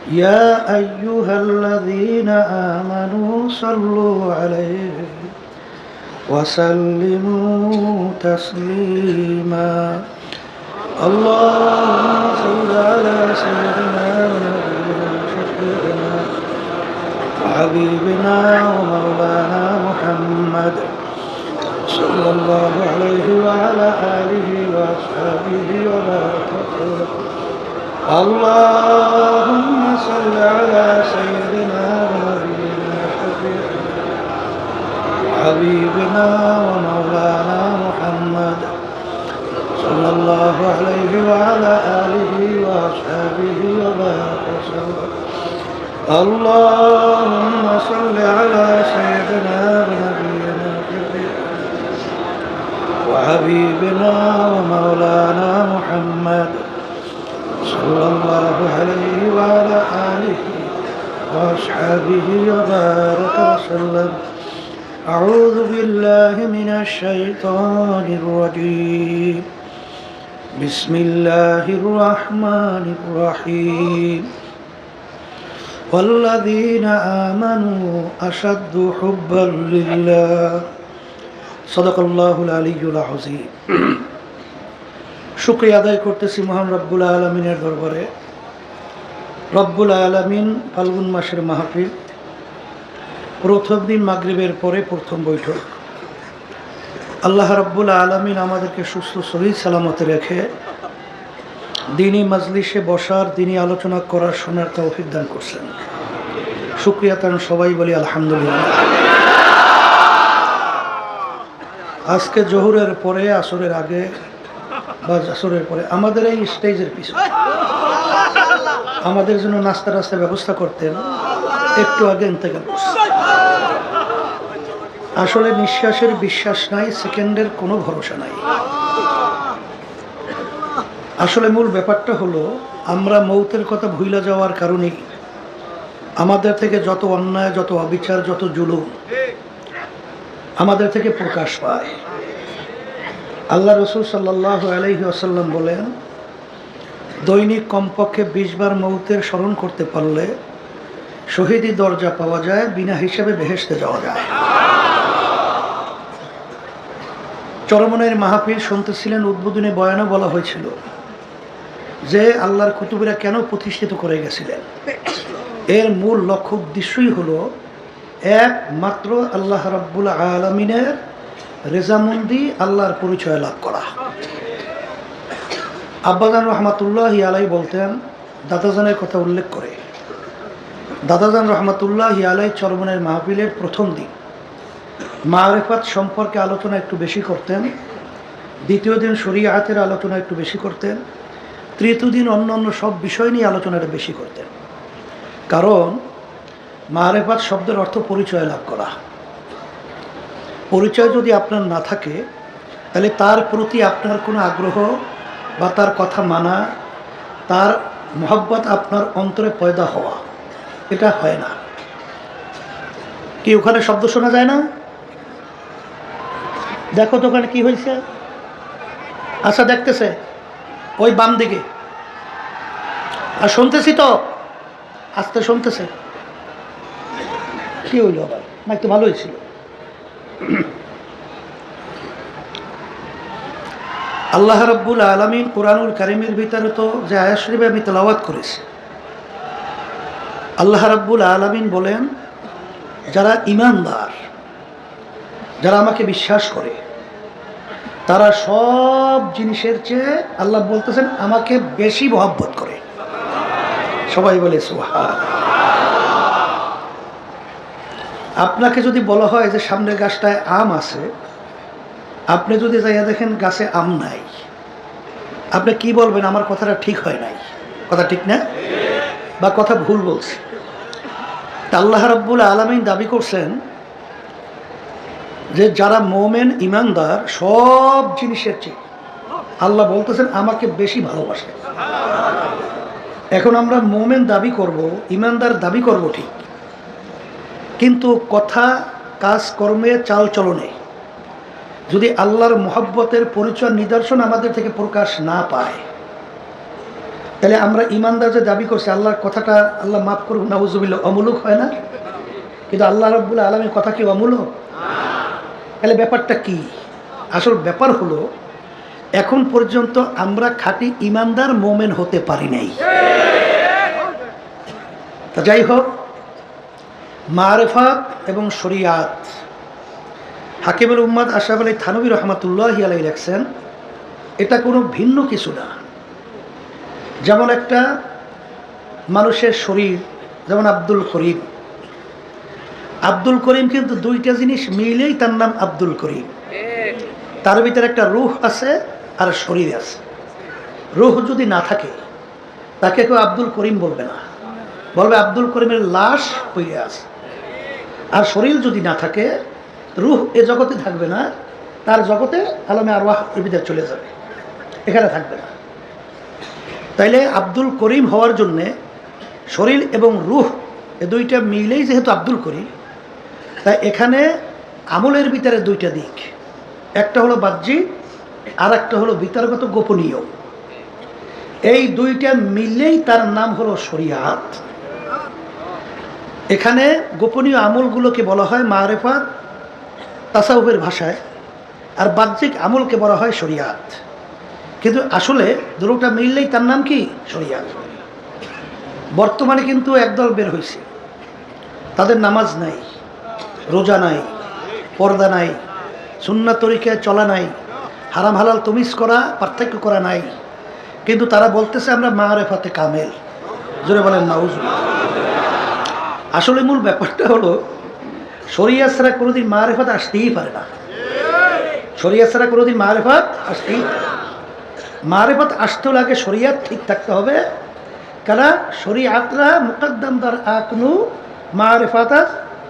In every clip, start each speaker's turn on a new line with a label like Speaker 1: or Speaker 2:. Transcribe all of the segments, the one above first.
Speaker 1: يا أيها الذين آمنوا صلوا عليه وسلموا تسليما اللهم صل على سيدنا ونبينا وشفيعنا وحبيبنا ومولانا محمد صلى الله عليه وعلى آله وأصحابه وبارك وسلم اللهم صل على سيدنا ونبينا وشفيعنا وحبيبنا ومولانا محمد صلى الله عليه وعلى آله وأصحابه وبارك وسلم اللهم صل على سيدنا ونبينا وحبيبنا ومولانا محمد صلى الله عليه وعلى آله وأصحابه وبارك وسلم أعوذ بالله من الشيطان الرجيم بسم الله الرحمن الرحيم والذين آمنوا أشد حبا لله صدق الله العلي العظيم শুকরিয়া আদায় করতেছি মহান রব্বুল আলামিনের দরবারে। রব্বুল আলামিন ফাল্গুন মাসের মাহফিল, প্রথম দিন মাগরিবের পরে প্রথম বৈঠক। আল্লাহ রব্বুল আলামিন আমাদেরকে সুস্থ সহিহ সালামতে রেখে দ্বীনি মাজলিসে বসার, দ্বীনি আলোচনা করার, শোনার তৌফিক দান করছেন। শুকরিয়া তান সবাই বলি আলহামদুলিল্লাহ। আজকে জোহরের পরে, আসরের আগে বা আসরের পরে আমাদের এই স্টেজের পিছনে আমাদের জন্য নাস্তা রাস্তার ব্যবস্থা করতেন, একটু আগে ইন্তেকাল করছেন। আসলে নিঃশ্বাসের বিশ্বাস নাই, সেকেন্ডের কোনো ভরসা নাই। আসলে মূল ব্যাপারটা হলো আমরা মৌতের কথা ভুলে যাওয়ার কারণেই আমাদের থেকে যত অন্যায়, যত অবিচার, যত জুলুম আমাদের থেকে প্রকাশ পায়। আল্লাহ রসুল সাল্লাল্লাহু আলাইহি ওয়াসাল্লাম বলেন, দৈনিক কমপক্ষে 20 বার মৌতের স্মরণ করতে পারলে শহীদি দরজা পাওয়া যায়, বিনা হিসেবে বেহেশতে যাওয়া যায়। চরমনের মাহফিল শুনতেছিলেন, উদ্বোধনী বয়ানে বলা হয়েছিল যে আল্লাহর কুতুবেরা কেন প্রতিষ্ঠিত করে গেছিলেন। এর মূল লক্ষ্য উদ্দেশ্যই হলো একমাত্র আল্লাহ রাব্বুল আলামিনের রেজামন্দি, আল্লাহর পরিচয় লাভ করা। আব্বাজান রহমাতুল্লাহি আলাই বলতেন, দাদাজানের কথা উল্লেখ করে, দাদাজান রহমাতুল্লাহি আলাই চরমনের মাহফিলের প্রথম দিন মারিফাত সম্পর্কে আলোচনা একটু বেশি করতেন, দ্বিতীয় দিন শরীয়তের আলোচনা একটু বেশি করতেন, তৃতীয় দিন অন্য অন্য সব বিষয় নিয়ে আলোচনাটা বেশি করতেন। কারণ মারিফাত শব্দের অর্থ পরিচয় লাভ করা। পরিচয় যদি আপনার না থাকে, তাহলে তার প্রতি আপনার কোনো আগ্রহ বা তার কথা মানা, তার মহব্বত আপনার অন্তরে পয়দা হওয়া, এটা হয় না। কি ওখানে শব্দ শোনা যায় না? দেখো তো ওখানে কি হয়েছে। আচ্ছা, দেখতেছে ওই বাম দিকে, আর শুনতেছি তো, আস্তে শুনতেছে। কি হইল আবার? না, একটু ভালোই ছিল। আল্লাহ রাব্বুল আলামিন কুরআনুল কারীমের ভিতরে তো যে আয়াত শরীফে আমি তেলাওয়াত করেছি, আল্লাহ রাব্বুল আলামিন বলেন, যারা ঈমানদার, যারা আমাকে বিশ্বাস করে, তারা সব জিনিসের চেয়ে আল্লাহ বলতেছেন আমাকে বেশি মহব্বত করে। সবাই বলে সুবহান। আপনাকে যদি বলা হয় যে সামনের গাছটায় আম আছে, আপনি যদি যাইয়া দেখেন গাছে আম নাই, আপনি কি বলবেন? আমার কথাটা ঠিক হয় নাই, কথা ঠিক না, বা কথা ভুল বলছে। আল্লাহ রাব্বুল আলামিন দাবি করছেন যে যারা মোমেন ঈমানদার, সব জিনিসের চেয়ে আল্লাহ বলতেছেন আমাকে বেশি ভালোবাসে। এখন আমরা মোমেন দাবি করব, ঈমানদার দাবি করব ঠিক, কিন্তু কথা, কাজ, কর্মে, চাল চলনে যদি আল্লাহর মহব্বতের পরিচয়, নিদর্শন আমাদের থেকে প্রকাশ না পায়, তাহলে আমরা ইমানদার যে দাবি করছি, আল্লাহর কথাটা আল্লাহ মাফ করুন নাউজুবিল্লাহ, অমূলক হয় না? কিন্তু আল্লাহ রাব্বুল আলামিনের কথা কি অমূলক? তাহলে ব্যাপারটা কি? আসল ব্যাপার হলো, এখন পর্যন্ত আমরা খাঁটি ইমানদার মোমেন হতে পারি নাই। তা যাই হোক, মারিফাত এবং শরিয়াত, হাকিমুল উম্মাদ আশরাফ আলী থানভী রহমাতুল্লাহি আলাইহি লেখছেন, এটা কোনো ভিন্ন কিছু না। যেমন একটা মানুষের শরীর, যেমন আব্দুল করিম। আব্দুল করিম কিন্তু দুইটা জিনিস মিলেই তার নাম আব্দুল করিম। তার ভিতরে একটা রূহ আছে আর শরীর আছে। রূহ যদি না থাকে তাকে কেউ আব্দুল করিম বলবে না, বলবে আব্দুল করিমের লাশ পড়ে আছে। আর শরীর যদি না থাকে, রূহ এ জগতে থাকবে না, তার জগতে আলমে আরওয়াহ এর ভিতরে চলে যাবে, এখানে থাকবে না। তাইলে আব্দুল করিম হওয়ার জন্যে শরীর এবং রূহ এ দুইটা মিলেই যেহেতু আব্দুল করিম, তাই এখানে আমলের ভিতরে দুইটা দিক, একটা হলো বাহ্যিক আর একটা হলো বিতর্কত গোপনীয়। এই দুইটা মিলেই তার নাম হলো শরিয়াত। এখানে গোপনীয় আমলগুলোকে বলা হয় মারিফাত তাসাউফের ভাষায়, আর বাহ্যিক আমলকে বলা হয় শরিয়াত। কিন্তু আসলে দুটোটা মিললেই তার নাম কি? শরিয়াত। বর্তমানে কিন্তু একদল বের হয়েছে, তাদের নামাজ নাই, রোজা নাই, পর্দা নাই, সুন্নাত তরিকায় চলা নাই, হারাম হালাল তমিজ করা, পার্থক্য করা নাই, কিন্তু তারা বলতেছে আমরা মারিফাতে কামেল। জোরে বলেন নাউজুবিল্লাহ। আসলে মূল ব্যাপারটা হলো, শরিয়াত ছাড়া কোনোদিন মারিফাত আসতেই পারে না। শরিয়াত ছাড়া কোনোদিন মারিফাত আসতেই পারে না। মারিফাত আসতেও লাগে শরিয়াত ঠিক থাকতে হবে, কারণ শরিয়াতরা মুকদ্দম দার আকনু মারিফাত,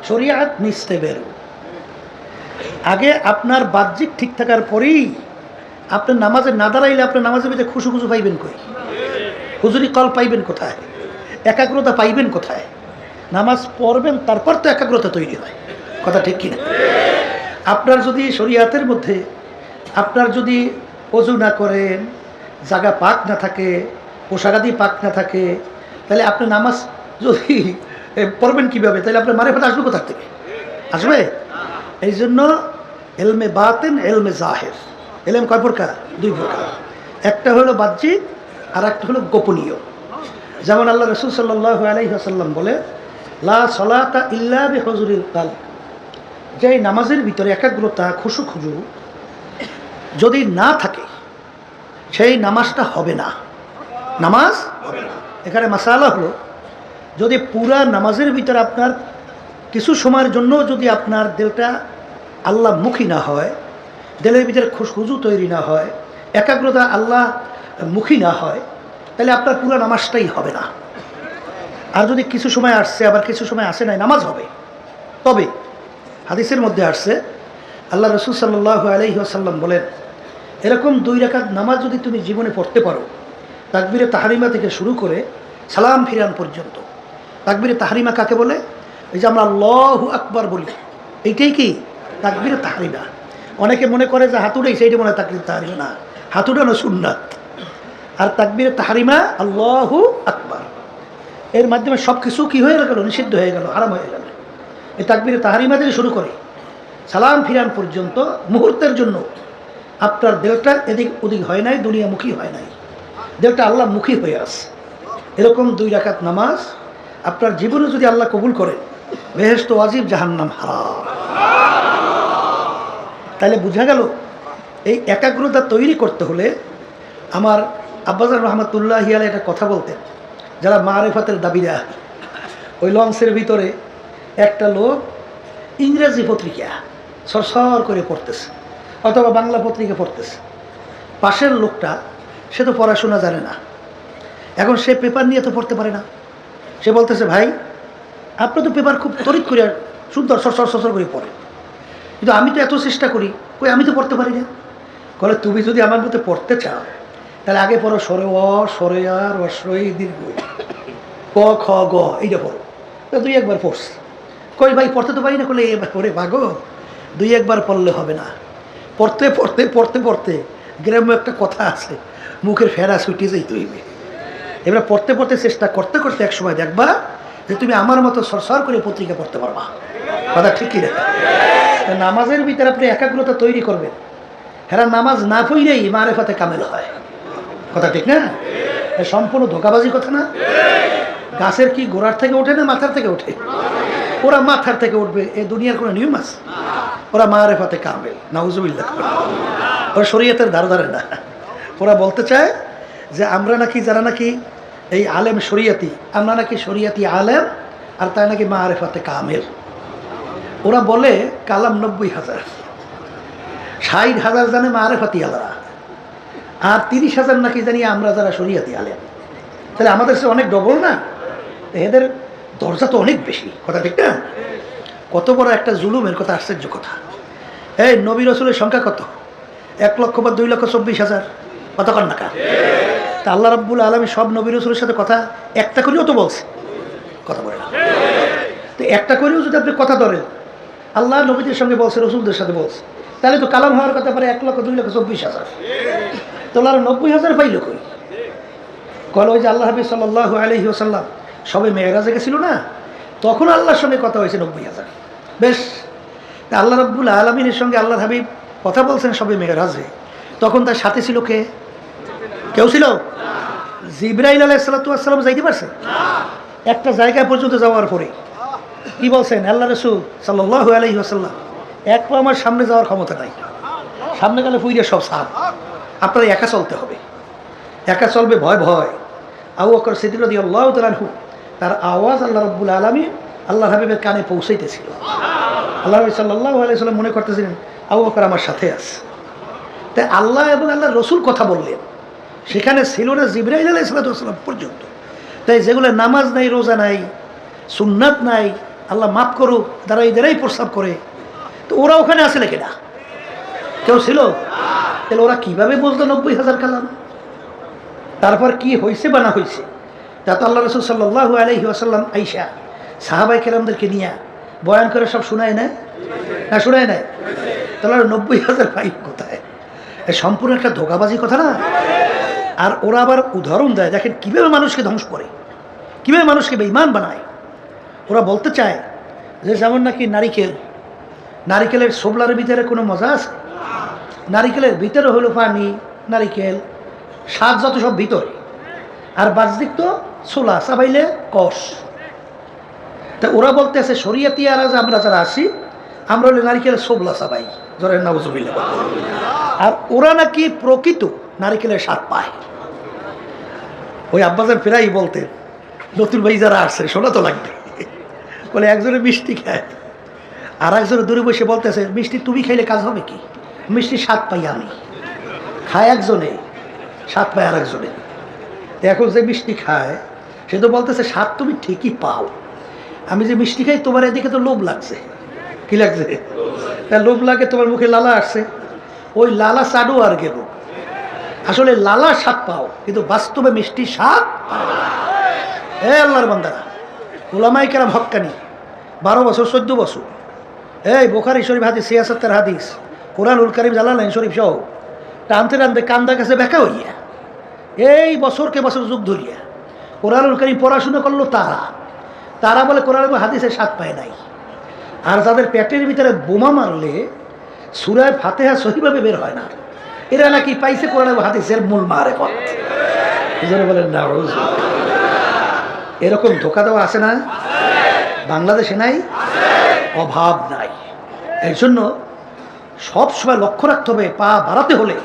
Speaker 1: শরিয়াত নিস্তে বেরো। আগে আপনার বাহ্যিক ঠিক থাকার পরেই আপনার নামাজে না দাঁড়াইলে আপনার নামাজের ভিতরে খুশু খুশু পাইবেন কই? হুজুরি কল পাইবেন কোথায়? একাগ্রতা পাইবেন কোথায়? নামাজ পড়বেন, তারপর তো একাগ্রতা তৈরি হয়। কথা ঠিক কিনা? আপনার যদি শরিয়াতের মধ্যে আপনার যদি ওযু না করেন, জায়গা পাক না থাকে, পোশাকাদি পাক না থাকে, তাহলে আপনি নামাজ যদি পড়বেন কীভাবে? তাহলে আপনার মারিফাত আসবে কোথা থেকে? আসবে? এই জন্য এলমে বাতিন, এলমে জাহির। এলম কয় প্রকার? দুই প্রকার। একটা হলো বাহ্যিক আর একটা হলো গোপনীয়। যেমন আল্লাহ রাসূল সাল্লাল্লাহু আলাইহি ওয়াসাল্লাম বলে, লা সলাতা ইল্লা বিহুজুরিল কালব, যেই নামাজের ভিতরে একাগ্রতা, খুশু খুজু যদি না থাকে, সেই নামাজটা হবে না, নামাজ হবে না। এখানে মাসালা হলো, যদি পুরা নামাজের ভিতরে আপনার কিছু সময়ের জন্য যদি আপনার দিলটা আল্লাহ মুখী না হয়, দিলের ভিতরে খুশু তৈরি না হয়, একাগ্রতা আল্লাহ মুখী না হয়, তাহলে আপনার পুরো নামাজটাই হবে না। আর যদি কিছু সময় আসছে আবার কিছু সময় আসে নাই, নামাজ হবে। তবে হাদিসের মধ্যে আসছে, আল্লাহ রাসূল সাল্লাল্লাহু আলাইহি ওয়াসাল্লাম বলেন, এরকম 2 রাকাত নামাজ যদি তুমি জীবনে পড়তে পারো, তাকবীরে তাহরিমা থেকে শুরু করে সালাম ফিরান পর্যন্ত। তাকবীরে তাহরিমা কাকে বলে? এই যে আমরা আল্লাহু আকবার বলি, এইটাই কি তাকবীরে তাহরিমা। অনেকে মনে করে যে হাতুড়াই সেইটা মনে হয় তাকবীরে তাহরিমা, না, হাতুড়ানো সুন্নাত। আর তাকবীরে তাহরিমা আল্লাহু আকবার, এর মাধ্যমে সব কিছু কী হয়ে গেল? নিষিদ্ধ হয়ে গেল, হারাম হয়ে গেল। এই তাকবীরে তাহরিমা থেকে শুরু করে সালাম ফিরান পর্যন্ত মুহূর্তের জন্য আপনার দিলটা এদিক ওদিক হয় নাই, দুনিয়ামুখী হয় নাই, দিলটা আল্লাহ মুখী হয়ে আছে। এরকম 2 রাকাত নামাজ আপনার জীবনে যদি আল্লাহ কবুল করে, বেহেশত ওয়াজিব, জাহান্নাম হারাম। তাহলে বোঝা গেল, এই একাগ্রতা তৈরি করতে হলে আমার আব্বাজান রহমাতুল্লাহি আলাইহি একটা কথা বলতেন, যারা মারিফাতের দাবিদার, ওই লঞ্চের ভিতরে একটা লোক ইংরেজি পত্রিকা সরসর করে পড়তেছে অথবা বাংলা পত্রিকা পড়তেছে। পাশের লোকটা, সে তো পড়াশোনা জানে না, এখন সে পেপার নিয়ে তো পড়তে পারে না। সে বলতেছে, ভাই আপনি তো পেপার খুব তরিত করে সুন্দর সরসর সরসর করে পড়ে, কিন্তু আমি তো এত চেষ্টা করি, কই আমি তো পড়তে পারি না। বলে, তুমি যদি আমার মধ্যে পড়তে চাও, তাহলে আগে পড়ো সরে অ, সরে আর, অশ্রয় দীর্ঘ, ক খ গ, এইটা পড়ো। 2-1 পড়ছে। কই ভাই পড়তে তো পারি না। করলে এবার করে ভাগো, 2-1 পড়লে হবে না। পড়তে পড়তে পড়তে পড়তে গ্রামে একটা কথা আছে, মুখের ফেরা ছুটে যাইতে হইবে। এবার পড়তে পড়তে চেষ্টা করতে করতে এক সময় দেখবা যে তুমি আমার মতো সরসর করে পত্রিকা পড়তে পারবা। কথা ঠিক কি না? নামাজের ভিতরে আপনি একাগ্রতা তৈরি করবেন, হ্যাঁ নামাজ না পড়লেই মারেফাতে কামেল হয়। কথা ঠিক না? সম্পূর্ণ ধোকাবাজি কথা না? গাছের কি গোড়ার থেকে ওঠে না মাথার থেকে ওঠে? ওরা মাথার থেকে উঠবে, এই দুনিয়ার কোনো নিয়ম আছে? ওরা মারেফাতে কামেল, নাউজুবিল্লাহ। ওরা শরীয়তের ধার ধারে না। ওরা বলতে চায় যে আমরা নাকি যারা নাকি এই আলেম শরিয়াতি, আমরা নাকি শরিয়াতি আলেম, আর তাই নাকি মারেফাতে কামেল। ওরা বলে কালাম 90,000, 60,000 জানে মারেফাতি আলারা, আর 30,000 নাকি জানি আমরা যারা শরিয়াতি আলেম। তাহলে আমাদের সে অনেক ডবল না? এদের দরজা তো অনেক বেশি। কথা ঠিক না? কত বড় একটা জুলুমের কথা, আশ্চর্য কথা। এই নবী রসুলের সংখ্যা কত? 1 লক্ষ বা 2,24,000, কত কন্যাকা? তা আল্লাহ রাব্বুল আলামিন সব নবী রসুলের সাথে কথা একটা করেও তো বলছে, কথা বলে না। তো একটা করেও যদি আপনি কথা ধরেন, আল্লাহ নবীদের সঙ্গে বলছে, রসুলদের সাথে বলছে, তাহলে তো কালাম হওয়ার কথা পারে 1,02,24,000। তো আল্লাহ 90,000 পাইল কই? কল ওই যে আল্লাহ হাবিব সাল্লাল্লাহু আলাইহি ওয়াসাল্লাম সবে মেয়েরাজে গেছিল না, তখন আল্লাহর সঙ্গে কথা হয়েছে 90,000। বেশ, আল্লাহ রাব্বুল আলামিনের সঙ্গে আল্লাহর হাবিব কথা বলছেন সবে মেয়েরাজে, তখন তার সাথে ছিল কে? কেউ ছিল? জিবরাইল আলাইহিস সালাম যাইতে পারছে? একটা জায়গা পর্যন্ত যাওয়ার পরে কি বলছেন আল্লাহ রাসূল সাল্লাল্লাহু আলাইহি ওয়াসাল্লাম, এক পা আমার সামনে যাওয়ার ক্ষমতা নাই, সামনে গেলে ফুইরে সব সাপ, আপনার একা চলতে হবে। একা চলবে ভয় ভয়। আবু বকর সিদ্দিক রাদিয়াল্লাহু তাআলা আনহু, তার আওয়াজ আল্লাহ রাব্বুল আলামিন আল্লাহ হাবিবের কানে পৌঁছাইতেছিল। আল্লাহ নবী সাল্লাল্লাহু আলাইহি ওয়াসাল্লাম মনে করতেছিলেন আবু বকর আমার সাথে আছে। তাই আল্লাহ এবং আল্লাহ রসুল কথা বললেন, সেখানে ছিল না জিবরাইল আলাইহিস সালাম পর্যন্ত। তাই যেগুলো নামাজ নাই, রোজা নাই, সুন্নাত নাই, আল্লাহ মাফ করুক, তারা এদেরাই প্রস্তাব করে, তো ওরা ওখানে আসলে কেনা? কেউ ছিল? তাহলে ওরা কীভাবে বলতো 90,000 কালাম? তারপর কি হয়েছে বা না হয়েছে, তা তো আল্লাহ রসুল সাল্লাল্লাহু আলাইহি ওয়াসাল্লাম আইসা সাহাবাই কেরামদেরকে নিয়ে বয়ান করে সব শোনায় নেয় না? শোনায় নেয়? তাহলে 90,000 পাই কোথায়? সম্পূর্ণ একটা ধোকাবাজি কথা না? আর ওরা আবার উদাহরণ দেয়, দেখেন কীভাবে মানুষকে ধ্বংস করে, কীভাবে মানুষকে বেঈমান বানায়। ওরা বলতে চায় যে যেমন নাকি নারিকেলের সোবলার ভিতরে কোনো মজা আছে? নারিকেলের ভিতরে হলো পানি, নারিকেল, স্বাদ যত সব ভিতরে, আর বাহ্যিক তো ছোলা চাবাইলে কষ। তা ওরা বলতে আছে শরিয়াতি আর আমরা যারা আসি, আমরা হলে নারিকেলের সোবলা চাবাই, ধরেন নাউজুবিল্লাহ। আর ওরা নাকি প্রকৃত নারিকেলের স্বাদ পায়। ওই আব্বাজান ফেরাই বলতেন, নতুন ভাই যারা আসছে শোনা তো লাগবে, বলে একজনে মিষ্টি খায়, আর একজনে দূরে বসে বলতেছে মিষ্টি তুমি খাইলে কাজ হবে কি? মিষ্টির স্বাদ পাই আমি, খায় একজনে, স্বাদ পায় আর একজনে। এখন যে মিষ্টি খায় সে তো বলতেছে স্বাদ তুমি ঠিকই পাও, আমি যে মিষ্টি খাই তোমার এদিকে তো লোভ লাগছে। কি লাগছে? তা লোভ লাগে, তোমার মুখে লালা আসছে, ওই লালা চাডু আর গেল। আসলে লালা স্বাদ পাও, কিন্তু বাস্তবে মিষ্টি স্বাদ। আল্লাহর বান্দারা, উলামায়ে কেরাম হক্কানি 12 বছর 14 বছর, এই বুখারী শরীফ হাদিস, সিয়াসাতের হাদিস, কুরআনুল কারীম, জালালাইন শরীফ সহ টানতে টানতে কান্দা কাছে ব্যাখ্যা হইয়া এই বছরকে বছর যুগ ধরিয়া কুরআনুল কারীম পড়াশোনা করলো তারা বলে কোরআন এবং হাদিসের স্বাদ পায় নাই। আর যাদের পেটের ভিতরে বোমা মারলে সূরা ফাতিহা সহিভাবে বের হয় না, এরা নাকি পাইছে কোরআন এবং হাদিসের মূল মারেফত। বুঝতে বলেন না? এরকম ধোকা দেওয়া আছে না? বাংলাদেশে নাই? অভাব নাই। এই জন্য সবসময় লক্ষ্য রাখতে হবে, পা বাড়াতে হলে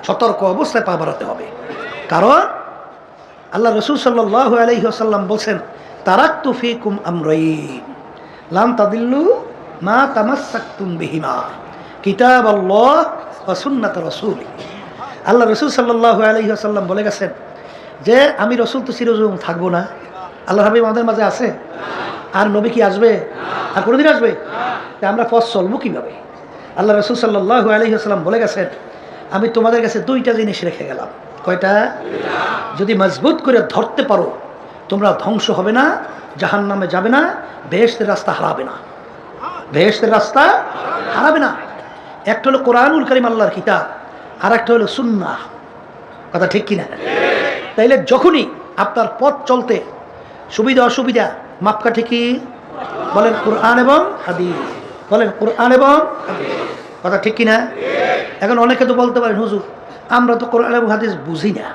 Speaker 1: সতর্ক অবস্থায় পা বাড়াতে হবে। কারণ আল্লাহ রাসূল সাল্লাল্লাহু আলাইহি ওয়াসাল্লাম বলছেন, তারাকতু ফীকুম আমরাইন লান তাদিল্লু মা তামাসসাকতুম বিহিমা, কিতাবাল্লাহ ওয়া সুন্নাত রাসূলি। আল্লাহ রাসূল সাল্লাল্লাহু আলাইহি ওয়াসাল্লাম বলে গেছেন যে আমি রাসূল তো চিরজীবন থাকবো না। আল্লাহ হাবিব আমাদের মাঝে আছে, আর নবী কি আসবে? আর কোনোদিন আসবে? তা আমরা পথ চলবো কীভাবে? আল্লাহ রাসূল সাল্লাল্লাহু আলাইহি ওয়াসাল্লাম বলে গেছেন, আমি তোমাদের কাছে 2টা জিনিস রেখে গেলাম। কয়টা? যদি মজবুত করে ধরতে পারো তোমরা ধ্বংস হবে না, জাহান্নামে যাবে না, বেহেশতের রাস্তা হারাবে না, বেহেশতের রাস্তা হারাবে না। একটা হলো কোরআনুল কারীম, আল্লাহর কিতাব, আর একটা হলো সুন্নাহ। কথা ঠিক কিনা? তাইলে যখনই আপনার পথ চলতে সুবিধা অসুবিধা মাপকাঠি কি? বলেন কোরআন এবং হাদিস। বলেন কোরআন এবং হাদিস। কথা ঠিক কিনা? এখন অনেকে তো বলতে পারেন হুজুর আমরা তো কোরআন এবং হাদিস বুঝি না,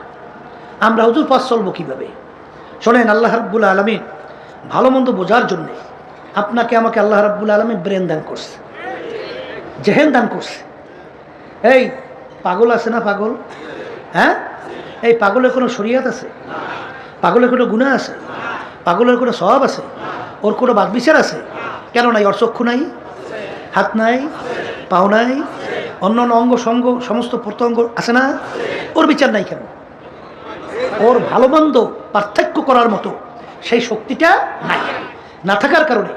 Speaker 1: আমরা হুজুর পথ চলবো কীভাবে? শোনেন, আল্লাহ রাব্বুল আলামিন ভালো মন্দ বোঝার জন্যে আপনাকে আমাকে আল্লাহ রাব্বুল আলামিন ব্রেন দান করছে, জেহেন দান করছে। এই পাগল আছে না পাগল? হ্যাঁ, এই পাগলের কোনো শরীয়ত আছে? পাগলের কোনো গুনাহ আছে? পাগলের কোনো সওয়াব আছে? ওর কোনো বাদবিচার আছে? কেন নাই? ওর চক্ষু নাই, হাত নাই, পাও নাই, অন্য অন্য অঙ্গ সঙ্গ সমস্ত প্রত্যঙ্গ আছে না? ওর বিচার নাই কেন? ওর ভালো মন্দ পার্থক্য করার মতো সেই শক্তিটা নাই, না থাকার কারণে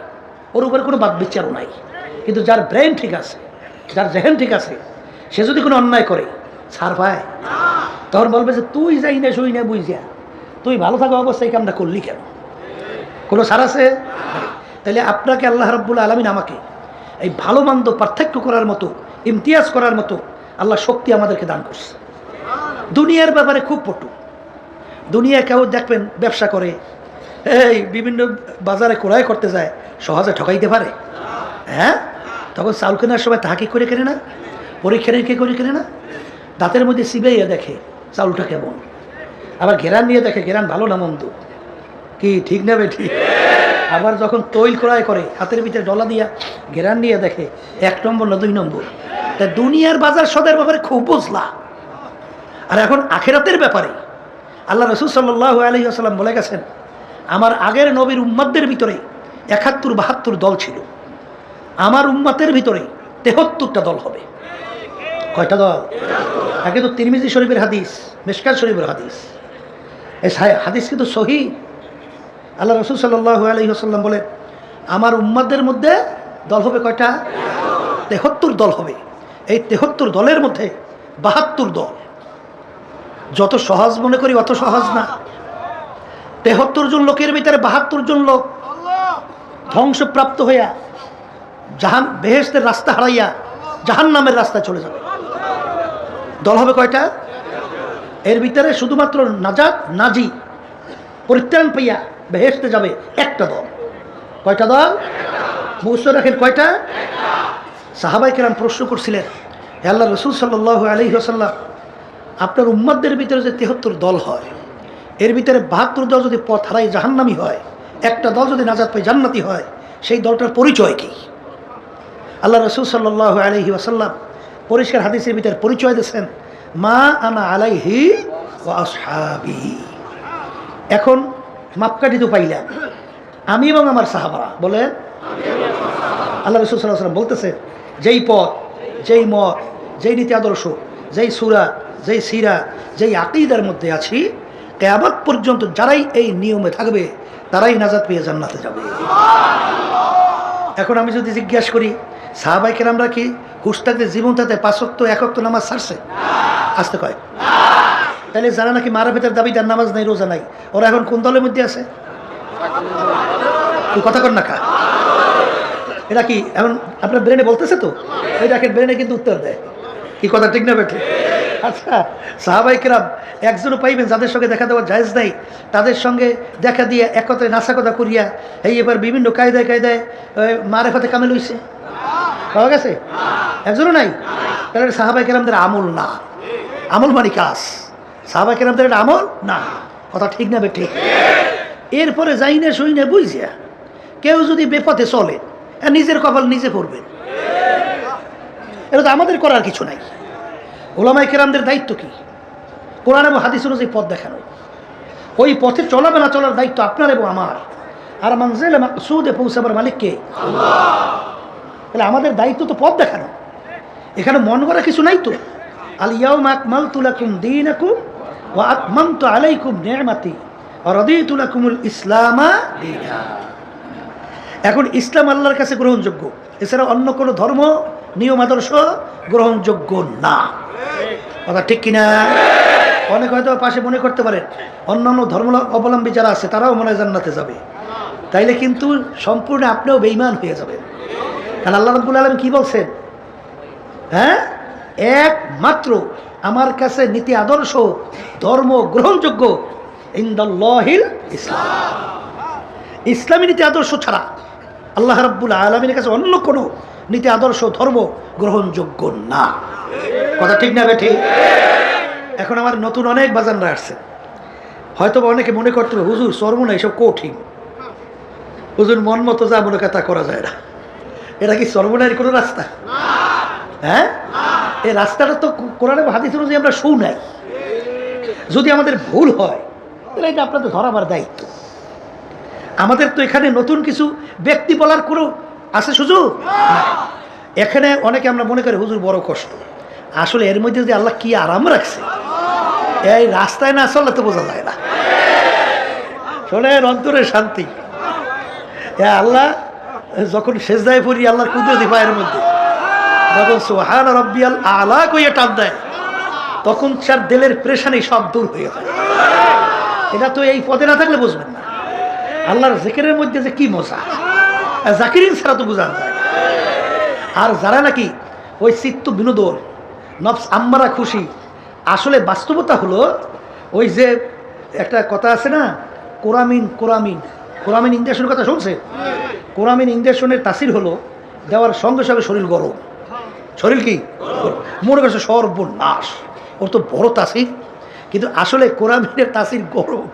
Speaker 1: ওর উপরে কোনো বাদবিচারও নাই। কিন্তু যার ব্রেন ঠিক আছে, যার জেহেন ঠিক আছে, সে যদি কোনো অন্যায় করে ছাড় পায়, তখন বলবে যে তুই যাই না শুই না বুঝিয়া তুই ভালো থাকা অবস্থায় এই কামটা করলি কেন? কোনো ছাড় আছে? তাহলে আপনাকে আল্লাহ রাব্বুল আলামিন আমাকে এই ভালো মন্দ পার্থক্য করার মতো, ইমতিয়াজ করার মতো আল্লাহ শক্তি আমাদেরকে দান করছে। দুনিয়ার ব্যাপারে খুব পটু। দুনিয়া কেউ দেখবেন ব্যবসা করে, এই বিভিন্ন বাজারে ক্রয় করতে যায়, সহজে ঠকাইতে পারে? হ্যাঁ, তখন চাউল কেনার সময় তাহা কি করে কেনে না? পরীক্ষা নিরীক্ষা করে কেনে না? দাঁতের মধ্যে চিবাইয়া দেখে চাউলটা কেমন, আবার ঘেরান নিয়ে দেখে ঘেরান ভালো না মন্দ, কি ঠিক না বেঠিক? আবার যখন তৈল ক্রয় করে হাতের ভিতরে ডলা দিয়া ঘেরান নিয়ে দেখে 1 নম্বর না 2 নম্বর। তা দুনিয়ার বাজার সদের ব্যাপারে খুব বুঝলা। আর এখন আখিরাতের ব্যাপারে আল্লাহ রাসূল সাল্লাল্লাহু আলাইহি ওয়াসাল্লাম বলে গেছেন, আমার আগের নবীর উম্মতদের ভিতরে 71-72 দল ছিল, আমার উম্মতের ভিতরে 73টা দল হবে। কয়টা দল? আগে তো তিরমিজি শরীফের হাদিস, মিশকাত শরীফের হাদিস, এই হাদিস কিন্তু সহিহ। আল্লাহ রাসূল সাল্লাল্লাহু আলাইহি ওয়াসাল্লাম বলে আমার উম্মতদের মধ্যে দল হবে কয়টা? 73 দল হবে। এই 73 দলের মধ্যে 72 দল। যত সহজ মনে করি অত সহজ না। 73 জন লোকের ভিতরে 72 জন লোক ধ্বংসপ্রাপ্ত হইয়া বেহেশতের রাস্তা হারাইয়া জাহান্নামের রাস্তায় চলে যাবে। দল হবে কয়টা? এর ভিতরে শুধুমাত্র নাজাত নাজি পরিত্রাণ পাইয়া বেহেশতে যাবে একটা দল। কয়টা দল? মুখস্থ রাখেন, কয়টা? সাহাবায়ে কেরাম প্রশ্ন করছিলেন, হে আল্লাহ রাসূল সাল্লাল্লাহু আলাইহি ওয়াসাল্লাম, আপনার উম্মতদের ভিতরে যে 73 দল হয়, এর ভিতরে 72 দল যদি পথ হারাই জাহান্নামী হয়, একটা দল যদি নাজাত পায় জান্নাতি হয়, সেই দলটার পরিচয় কি? আল্লাহ রাসূল সাল্লাল্লাহু আলাইহি ওয়াসাল্লাম পরিষ্কার হাদিসের ভিতরে পরিচয় দিয়েছেন, মা আনা আলাইহি ওয়া আসহাবি। এখন মাপকাঠি তো পাইলাম, আমি এবং আমার সাহাবারা। বলে আল্লাহ রাসূল সাল্লাল্লাহু আলাইহি ওয়াসাল্লাম বলতেছে, যেই পথ, যেই মত, যেই নীতি আদর্শ, যেই সূরা, যেই সিরা, যেই আকীদার মধ্যে আছি, কিয়ামত পর্যন্ত যারাই এই নিয়মে থাকবে তারাই নাজাত পেয়ে জান্নাতে যাবে। এখন আমি যদি জিজ্ঞাসা করি, সাহাবায়ে কেরামরা কি হুশ থাকতে জীবন থাকতে 5 ওয়াক্ত 1 ওয়াক্ত নামাজ ছাড়ছে? আসতে কয়। তাহলে যারা নাকি মারা ভেতর দাবিদার, নামাজ নাই, রোজা নাই, ওরা এখন কোন দলের মধ্যে আছে? তুই কথা কর না খা। এটা কি এখন আপনার ব্রেনে বলতেছে? তো এটাকে ব্রেনে কিন্তু উত্তর দেয়। কি কথা ঠিক না বেঠে? আচ্ছা, সাহাবায়ে কেরাম একজনও পাইবেন যাদের সঙ্গে দেখা দেওয়া জায়েজ নাই, তাদের সঙ্গে দেখা দিয়ে একত্রে নাসা কথা করিয়া এই এবার বিভিন্ন কায়দায় কায়দায় মারেফাতে কামেল হইছে? পাওয়া গেছে? একজনও নাই। তাহলে সাহাবায়ে কেরামদের আমল না। আমল মানে কাজ। সাহাবায়ে কেরামদের এটা আমল না। কথা ঠিক না বেঠে? এরপরে যাই না শুই না বুঝিয়া কেউ যদি বেপথে চলে, নিজের কপাল নিজে পড়বেন। এটা তো আমাদের করার কিছু নাই। উলামায়ে কেরামদের দায়িত্ব কি? কোরআন এবং হাদিস অনুযায়ী পথ দেখানো। ওই পথে চলাবে না চলার দায়িত্ব আপনার এবং আমার। আর মানজিলে মাকসুদে পৌঁছাবার মালিক কে? আল্লাহ। তাহলে আমাদের দায়িত্ব তো পথ দেখানো। এখানে মন করা কিছু নাই তো। আল ইয়াউমা আকমালতু লাকুম দীনাকুম ওয়া আতমামতু আলাইকুম নি'মাতি ওয়া রাদিতু লাকুমুল ইসলামা দীনা। এখন ইসলাম আল্লাহর কাছে গ্রহণযোগ্য, এছাড়া অন্য কোনো ধর্ম নিয়ম আদর্শ গ্রহণযোগ্য না। কথা ঠিক কিনা? অনেক হয়তো পাশে মনে করতে পারেন অন্যান্য ধর্ম অবলম্বী যারা আছে তারাও মনে হয় জান্নাতে যাবে, তাইলে কিন্তু সম্পূর্ণ আপনিও বেঈমান হয়ে যাবেন। কারণ আল্লাহ রাব্বুল আলামিন কি বলছেন? হ্যাঁ, একমাত্র আমার কাছে নীতি আদর্শ ধর্ম গ্রহণযোগ্য ইনদাল্লাহিল ইসলাম। ইসলামী নীতি আদর্শ ছাড়া আল্লাহ রাব্বুল আলামিনের কাছে অন্য কোনো নীতি আদর্শ ধর্ম গ্রহণযোগ্য না। কথা ঠিক না বেঠিক? এখন আমার নতুন অনেক বাজানরা আসছে, হয়তো অনেকে মনে করতে হবে হুজুর চরমোনা এসব কঠিন, হুজুর মন মতো যা মনে কথা করা যায় না। এটা কি চরমোনার কোনো রাস্তা? হ্যাঁ, এই রাস্তাটা তো কোরআন এবং হাদিস অনুযায়ী আমরা শুই নাই। যদি আমাদের ভুল হয় তাহলে এটা আপনাদের ধরাবার দায়িত্ব। আমাদের তো এখানে নতুন কিছু ব্যক্তি বলার কোনো আছে সুযোগ নাই। এখানে অনেকে আমরা মনে করি হুজুর বড় কষ্ট, আসলে এর মধ্যে যে আল্লাহ কি আরাম রাখছে, এই রাস্তায় না আসলে তো বোঝা যায় না। শোনেন, অন্তরের শান্তি। আল্লাহ যখন সেজদায় পড়ি আল্লাহর কুদরতি পায়ের মধ্যে যখন সুবহান রাব্বিয়াল আলা কইয়া টান দেয়, তখন তার দিলের প্রেশানি সব দূর হয়ে যায়। এটা তো এই পদে না থাকলে বুঝবেন না আল্লাহর জিকিরের মধ্যে যে কি মজা, জাকিরিন ছাড়া তো বোঝা যায়। আর যারা নাকি ওই চিত্ত বিনোদন, নফস আম্মারা খুশি, আসলে বাস্তবতা হলো ওই যে একটা কথা আছে না, কোরামিন কোরামিন কোরামিন ইঞ্জেকশনের কথা শুনছে? কোরামিন ইঞ্জেকশনের তাসির হলো দেওয়ার সঙ্গে সঙ্গে শরীর গরম। শরীর কি মনে করছে সর্বনাশ, ওর তো বড় তাসির, কিন্তু আসলে কোরামিনের তাসির গরম,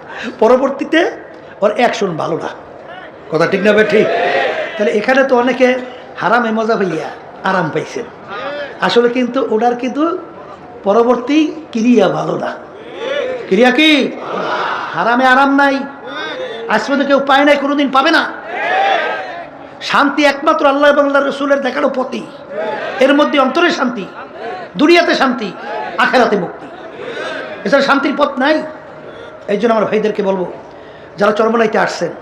Speaker 1: পরবর্তীতে ওর অ্যাকশন ভালো না। কথা ঠিক না? ঠিক। তাহলে এখানে তো অনেকে হারামে মজা হইয়া আরাম পাইছেন, আসলে কিন্তু ওনার কিন্তু পরবর্তী ক্রিয়া ভালো না। ক্রিয়া কি? হারামে আরাম নাই, আজ পর্যন্ত কেউ পায় নাই, কোনোদিন পাবে না। শান্তি একমাত্র আল্লাহ এবং আল্লাহ রসুলের দেখানো পথই, এর মধ্যে অন্তরে শান্তি, দুনিয়াতে শান্তি, আখেরাতে মুক্তি, এছাড়া শান্তির পথ নাই। এই জন্য আমার ভাইদেরকে বলবো, যারা চরমনাইতে আসছেন,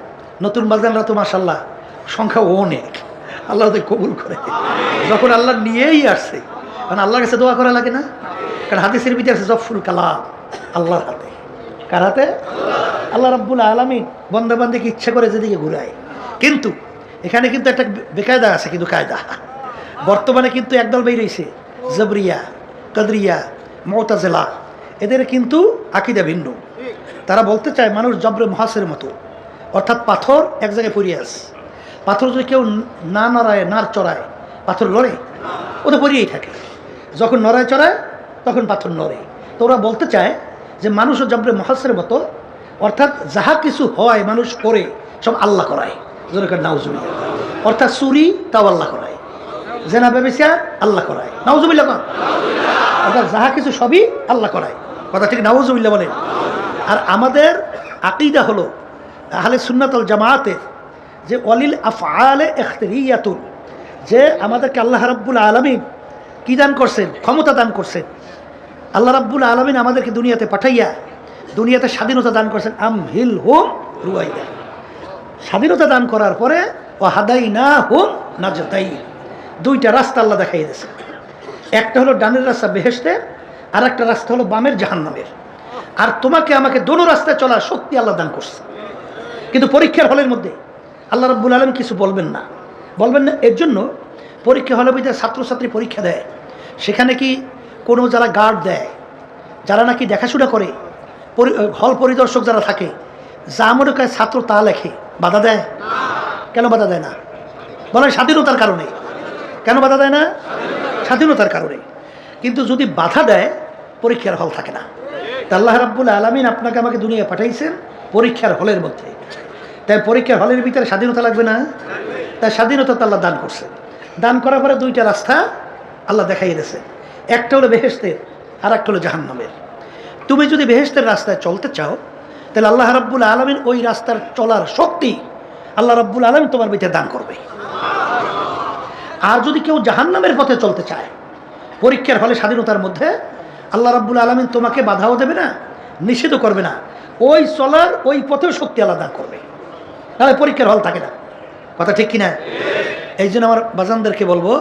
Speaker 1: নতুন বাজানরা তো মাশাআল্লাহ সংখ্যা অনেক, আল্লাহ ওদের কবুল করে। যখন আল্লাহ নিয়েই আসছে, কারণ আল্লাহর কাছে দোয়া করা লাগে না? কারণ হাদিসের ভিতরে আছে জফরুল কালাম আল্লাহর হাতে। কার হাতে? আল্লাহ রাব্বুল আলামিন বান্দাবান্দিকে ইচ্ছা করে যেদিকে ঘুরায়। কিন্তু এখানে কিন্তু একটা বেকায়দা আছে, কিন্তু কায়দা বর্তমানে কিন্তু একদল বেরিয়েছে, জবরিয়া, কদরিয়া, মুতাজিলা, এদের কিন্তু আকীদা ভিন্ন। তারা বলতে চায় মানুষ জবরে মহাসের মতো, অর্থাৎ পাথর এক জায়গায় পড়িয়ে আছে, পাথর যদি কেউ না নড়ায়, নাড় চড়ায়, পাথর লড়ে? ও তো পড়িয়েই থাকে। যখন নড়ায় চড়ায় তখন পাথর নড়ে। তো ওরা বলতে চায় যে মানুষও জবরে মহাসের মতো, অর্থাৎ যাহা কিছু হয় মানুষ করে সব আল্লাহ করায়। যেরকম নাউজুবিল্লাহ, অর্থাৎ চুরি তাও আল্লাহ করায়, জেনা ব্যভিচার আল্লাহ করায়, নাউজুবিল্লাহ। অর্থাৎ যাহা কিছু সবই আল্লাহ করায়। কথা ঠিক? নাউজুবিল্লাহ বলেন। আর আমাদের আকীদা হলো আহলে সুন্নাত ওয়াল জামাতের যে ওয়ালিল আফআলে ইখতিরিয়াতুন, যে আমাদেরকে আল্লাহ রাব্বুল আলামিন কি দান করছেন? ক্ষমতা দান করছেন। আল্লাহ রাব্বুল আলামিন আমাদেরকে দুনিয়াতে পাঠাইয়া দুনিয়াতে স্বাধীনতা দান করছেন। আমহিল হুম রুয়াইয়া, স্বাধীনতা দান করার পরে ও হাদাইনা হুম নাজতাই, দুইটা রাস্তা আল্লাহ দেখাই দিয়েছে। একটা হলো ডানের রাস্তা বেহেশতের, আর একটা রাস্তা হলো বামের জাহান্নামের। আর তোমাকে আমাকে দোনো রাস্তায় চলার শক্তি আল্লাহ দান করছে। কিন্তু পরীক্ষার হলের মধ্যে আল্লাহ রাব্বুল আলামিন কিছু বলবেন না, বলবেন না। এর জন্য পরীক্ষা হলের মধ্যে ছাত্রছাত্রী পরীক্ষা দেয়, সেখানে কি কোনো যারা গার্ড দেয়, যারা নাকি দেখাশোনা করে, হল পরিদর্শক যারা থাকে, যা মনে করে ছাত্র তা লেখে, বাধা দেয়? কেন বাধা দেয় না? বলে স্বাধীনতার কারণে। কেন বাধা দেয় না? স্বাধীনতার কারণে। কিন্তু যদি বাধা দেয় পরীক্ষার হল থাকে না। তা আল্লাহ রাব্বুল আলামিন আপনাকে আমাকে দুনিয়ায় পাঠাইছেন পরীক্ষার হলের মধ্যে, তাই পরীক্ষার হলের ভিতরে স্বাধীনতা লাগবে না? তাই স্বাধীনতা তো আল্লাহ দান করছে। দান করার পরে দুইটা রাস্তা আল্লাহ দেখাই দিয়েছে, একটা হলো বেহেশতের আর একটা হলো জাহান্নামের। তুমি যদি বেহেশতের রাস্তায় চলতে চাও তাহলে আল্লাহ রাব্বুল আলামিন ওই রাস্তার চলার শক্তি আল্লাহ রাব্বুল আলামিন তোমার ভিতরে দান করবে। আর যদি কেউ জাহান্নামের পথে চলতে চায়, পরীক্ষার হলে স্বাধীনতার মধ্যে আল্লাহ রাব্বুল আলামিন তোমাকে বাধাও দেবে না, নিষেধও করবে না, ওই চলার ওই পথেও শক্তি আল্লাহ দান করবে, তাহলে পরীক্ষার হল থাকে না। কথা ঠিক কিনা? এই জন্য আমার বাজানদেরকে বলবো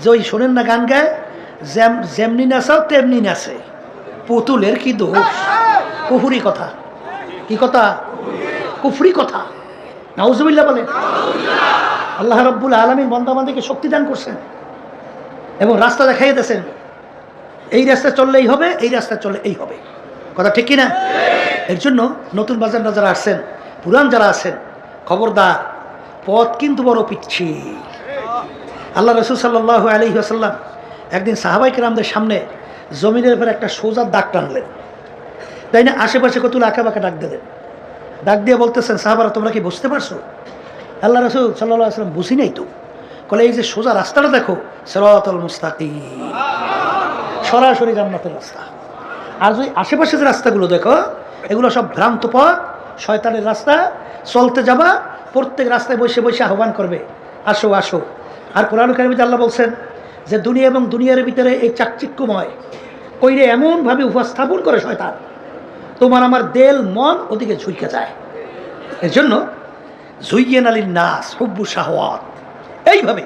Speaker 1: যে ওই শোনেন না গান গায়, যেমনি নাচাও তেমনি নাচে, পুতুলের কি দোষ? কুফরি কথা। কি কথা? কুফরি কথা। নাউজুবিল্লাহ বলে। আল্লাহ রাব্বুল আলামিন বান্দাবান্দিকে শক্তি দান করছেন এবং রাস্তা দেখাই দিয়েছেন, এই রাস্তায় চললে এই হবে, এই রাস্তায় চললে এই হবে। কথা ঠিক কিনা? এর জন্য নতুন বাজাররা যারা আসছেন, পুরান যারা আছেন, খবরদার, পথ কিন্তু বড় পিচ্ছি। আল্লাহ রসুল সাল্লাল্লাহু আলাইহি ওয়াসাল্লাম একদিন সাহাবাই কেরামদের সামনে জমিনের উপর একটা সোজা দাগ টানলেন, তাই না? আশেপাশে কতগুলো আঁকা বাঁকা ডাক দিলেন, ডাক দিয়ে বলতেছেন, সাহাবারা তোমরা কি বুঝতে পারছো? আল্লাহ রসুল সাল্লাল্লাহু আলাইহি ওয়াসাল্লাম বুঝি নাই তো। বলে এই যে সোজা রাস্তাটা দেখো, সিরাতাল মুস্তাকিম, সরাসরি জান্নাতের রাস্তা। আর যদি আশেপাশে যে রাস্তাগুলো দেখো, এগুলো সব ভ্রান্ত পথ, শয়তানের রাস্তা। চলতে যাবা, প্রত্যেক রাস্তায় বসে বসে আহ্বান করবে, আসো আসো। আর কোরআন কারিমে আল্লাহ বলছেন যে দুনিয়া এবং দুনিয়ার ভিতরে এই চাকচিক্যময় কইরে এমনভাবে উপস্থাপন করে শয়তান, তোমার আমার দেল মন ওদিকে ঝুঁকে যায়। এর জন্য জুইয়েন আলিন নাস হুব্বু শাহওয়াত, এইভাবে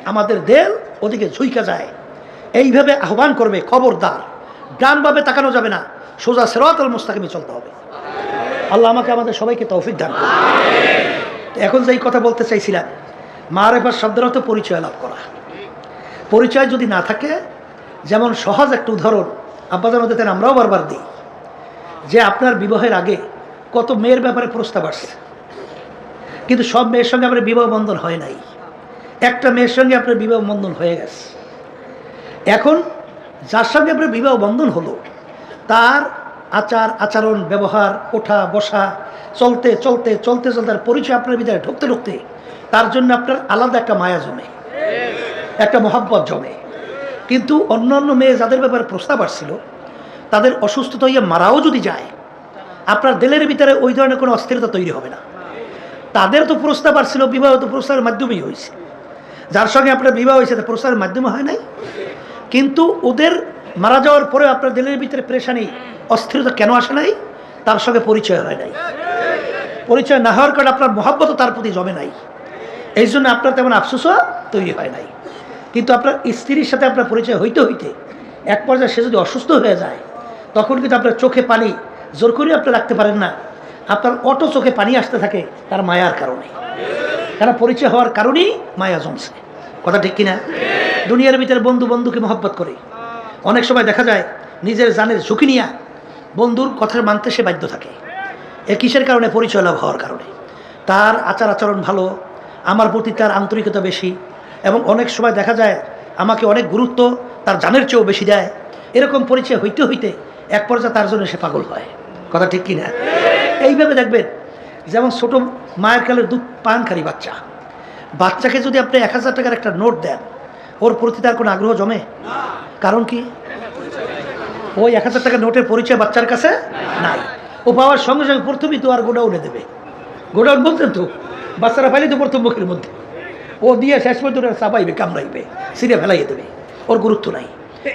Speaker 1: আমাদের দেল ওদিকে ঝুঁকে যায়, এইভাবে আহ্বান করবে, খবরদার ডানভাবে তাকানো যাবে না, সোজা সিরাতাল মুস্তাকিমে চলতে হবে। আল্লাহ আমাকে আমাদের সবাইকে তৌফিক দান করুন। এখন যেই কথা বলতে চাইছিলাম, মারেফাত শব্দের অর্থ পরিচয় লাভ করা। পরিচয় যদি না থাকে, যেমন সহজ একটা উদাহরণ আব্বাজান ওদের আমরাও বারবার দিই, যে আপনার বিবাহের আগে কত মেয়ের ব্যাপারে প্রস্তাব আসছে, কিন্তু সব মেয়ের সঙ্গে আপনার বিবাহ বন্ধন হয় নাই, একটা মেয়ের সঙ্গে আপনার বিবাহ বন্ধন হয়ে গেছে। এখন যার সঙ্গে আপনার বিবাহ বন্ধন হলো, তার আচার আচরণ ব্যবহার, ওঠা বসা, চলতে চলতে চলতে চলতে তার পরিচয় আপনার ভিতরে ঢুকতে ঢুকতে তার জন্য আপনার আলাদা একটা মায়া জমে, একটা মহব্বত জমে। কিন্তু অন্য অন্য মেয়ে যাদের ব্যাপারে প্রস্তাব আসছিল, তাদের অসুস্থতা হইয়া মারাও যদি যায়, আপনার দিলের ভিতরে ওই ধরনের কোনো অস্থিরতা তৈরি হবে না। তাদের তো প্রস্তাব আসছিল, বিবাহ তো প্রস্তাবের মাধ্যমেই হয়েছে। যার সঙ্গে আপনার বিবাহ হয়েছে তা প্রস্তাবের মাধ্যমে হয় নাই, কিন্তু ওদের মারা যাওয়ার পরে আপনার দিলের ভিতরে পেরেশানি, অস্থিরতা কেন আসে নাই? তার সঙ্গে পরিচয় হয় নাই। পরিচয় না হওয়ার কারণে আপনার মহব্বতও তার প্রতি জমে নাই, এই জন্য আপনার তেমন আফসোসও তৈরি হয় নাই। কিন্তু আপনার স্ত্রীর সাথে আপনার পরিচয় হইতে হইতে এক পর্যায়ে সে যদি অসুস্থ হয়ে যায়, তখন কিন্তু আপনার চোখে পানি জোর করে আপনি রাখতে পারেন না, আপনার অটো চোখে পানি আসতে থাকে তার মায়ার কারণে। কারণ পরিচয় হওয়ার কারণেই মায়া জমছে। কথা ঠিক কিনা? দুনিয়ার ভিতরে বন্ধু বন্ধুকে মহব্বত করে, অনেক সময় দেখা যায় নিজের জানের ঝুঁকি নিয়ে বন্ধুর কথা মানতে সে বাধ্য থাকে। এ কিসের কারণে? পরিচয় লাভ হওয়ার কারণে। তার আচার আচরণ ভালো, আমার প্রতি তার আন্তরিকতা বেশি, এবং অনেক সময় দেখা যায় আমাকে অনেক গুরুত্ব তার জানের চেয়েও বেশি দেয়। এরকম পরিচয় হইতে হইতে এক পর্যায়ে তার জন্য সে পাগল হয়। কথা ঠিক কিনা? এইভাবে দেখবেন, যেমন ছোট মায়ের কালের দুধ পানকারী বাচ্চা, বাচ্চাকে যদি আপনি 1000 টাকার একটা নোট দেন, ওর প্রতি তার কোনো আগ্রহ জমে? কারণ কি? ওই 1000 টাকার নোটের পরিচয় বাচ্চার কাছে নাই। ও পাওয়ার সঙ্গে সঙ্গে প্রথমেই তো আর গোডাউনে দেবে। গোডাউন বলতেন তো, বাচ্চারা পাইলে তো প্রথম মুখের মধ্যে ও দিয়ে শেষ পর্যন্ত চাপাইবে, কামড়াইবে, সিরে ফেলাইয়ে দেবে, ওর গুরুত্ব নাই।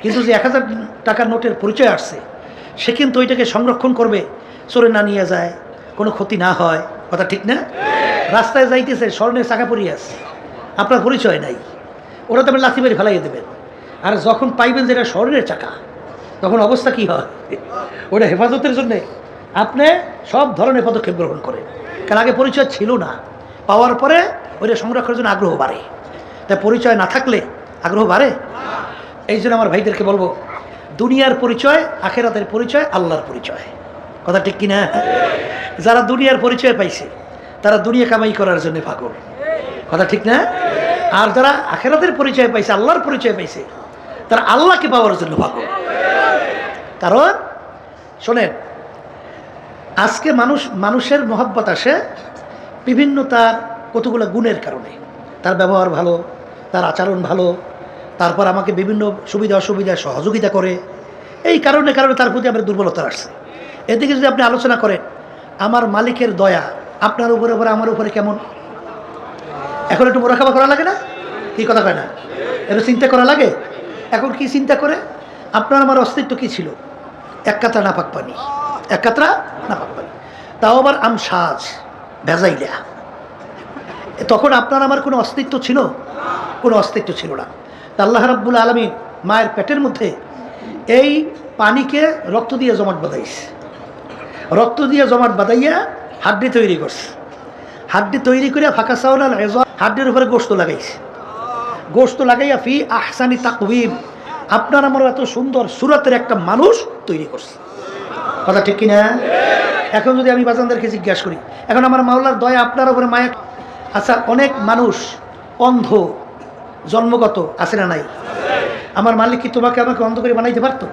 Speaker 1: কিন্তু যে 1000 টাকার নোটের পরিচয় আসছে, সে কিন্তু ওইটাকে সংরক্ষণ করবে, চোরে না নিয়ে যায়, কোনো ক্ষতি না হয়। কথা ঠিক না? রাস্তায় যাইতেছে, স্বর্ণের চাকা পরিয়ে আসছে, আপনার পরিচয় নাই, ওরা তো আপনি লাথি মেরে ফেলাইয়ে দেবেন। আর যখন পাইবেন যেটা স্বর্ণের চাকা, তখন অবস্থা কি হয়? ওটা হেফাজতের জন্যে আপনি সব ধরনের পদক্ষেপ গ্রহণ করেন, কারণ আগে পরিচয় ছিল না। পাওয়ার পরে ওইটা সংরক্ষণের জন্য আগ্রহ বাড়ে। তাই পরিচয় না থাকলে আগ্রহ বাড়ে। এই জন্য আমার ভাইদেরকে বলবো, দুনিয়ার পরিচয়, আখেরাতের পরিচয়, আল্লাহর পরিচয়। কথা ঠিক কিনা? যারা দুনিয়ার পরিচয় পাইছে তারা দুনিয়া কামাই করার জন্য পাগল। কথা ঠিক না? আর যারা আখেরাতের পরিচয় পাইছে, আল্লাহর পরিচয় পাইছে, তারা আল্লাহকে পাওয়ার জন্য পাগল। কারণ শোনেন, আজকে মানুষের মহব্বত আসে বিভিন্ন তার কতগুলো গুণের কারণে। তার ব্যবহার ভালো, তার আচরণ ভালো, তারপর আমাকে বিভিন্ন সুবিধা অসুবিধায় সহযোগিতা করে, এই কারণে তার প্রতি আমার দুর্বলতা আসছে। এদিকে যদি আপনি আলোচনা করেন, আমার মালিকের দয়া আপনার উপরে আমার উপরে কেমন, এখন একটু মোরাকাবা করা লাগে না? কি কথা কয় না? একটু চিন্তা করা লাগে। এখন কি চিন্তা করে? আপনার আমার অস্তিত্ব কি ছিল? এক কাতরা নাপাক পানি, এক কাতরা নাপাক পানি, তাও আবার আমসাজ ভেজাইলা। তখন আপনার আমার কোনো অস্তিত্ব ছিল? কোনো অস্তিত্ব ছিল না। তা আল্লাহ রাব্বুল আলামিন মায়ের পেটের মধ্যে এই পানিকে রক্ত দিয়ে জমাট বাঁধাইছে, রক্ত দিয়ে জমাট বাঁধাইয়া হাড্ডি তৈরি করছে। হাড্ডি তৈরি করে ফাঁকা চাউল হাড্ডির উপরে গোশত লাগাইছে। গোশত লাগাইয়া ফি আহসানি তাকওয়িম আপনার আমার এত সুন্দর সুরাতের একটা মানুষ তৈরি করছে। কথা ঠিক কিনা? এখন যদি আমি বাজানদেরকে জিজ্ঞাসা করি, এখন আমার মাওলার দয়া আপনার উপরে মায়া, আচ্ছা অনেক মানুষ অন্ধ জন্মগত আছে না নাই? আমার মালিক কি তোমাকে আমাকে অন্ধ করে বানাইতে পারতো?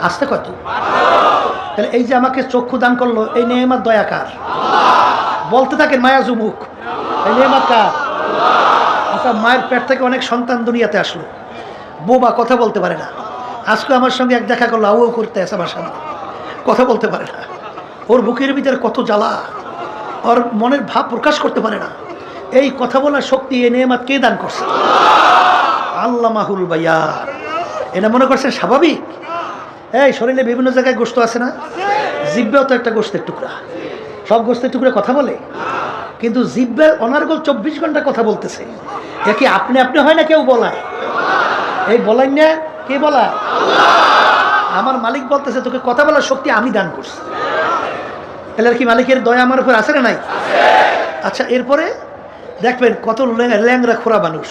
Speaker 1: আসতে কত? তাহলে এই যে আমাকে চক্ষু দান করলো, এই নেয়ামত দয়া কার? বলতে থাকেন মায়া জুমুক, এই নেয়ামত কার? আচ্ছা মায়ের পেট থেকে অনেক সন্তান দুনিয়াতে আসলো, বোবা, কথা বলতে পারে না। আজকে আমার সঙ্গে এক দেখা করলো, আউ করতে আছে আমার সামনে, কথা বলতে পারে না। ওর বুকের ভিতরে কত জ্বালা, ওর মনের ভাব প্রকাশ করতে পারে না। এই কথা বলার শক্তি এই নেয়ামত কে দান করছে? আল্লামাহুল বায়ান। এটা মনে করছেন স্বাভাবিক? এই শরীরে বিভিন্ন জায়গায় গোশত আছে না? জিহ্বাও তো একটা গোশতের টুকরা। সব গোশতের টুকরা কথা বলে, কিন্তু জিহ্বার অনার্গল 24 ঘন্টা কথা বলতেছে। এ কি আপনি আপনি হয় না কেউ বলায়? এই বলাই না, কে বলায়? আমার মালিক বলতেছে তোকে কথা বলার শক্তি আমি দান করছি। তাহলে কি মালিকের দয়া আমার উপর আছে না নাই? আচ্ছা এরপরে দেখবেন কত ল্যাংরা খোরা মানুষ,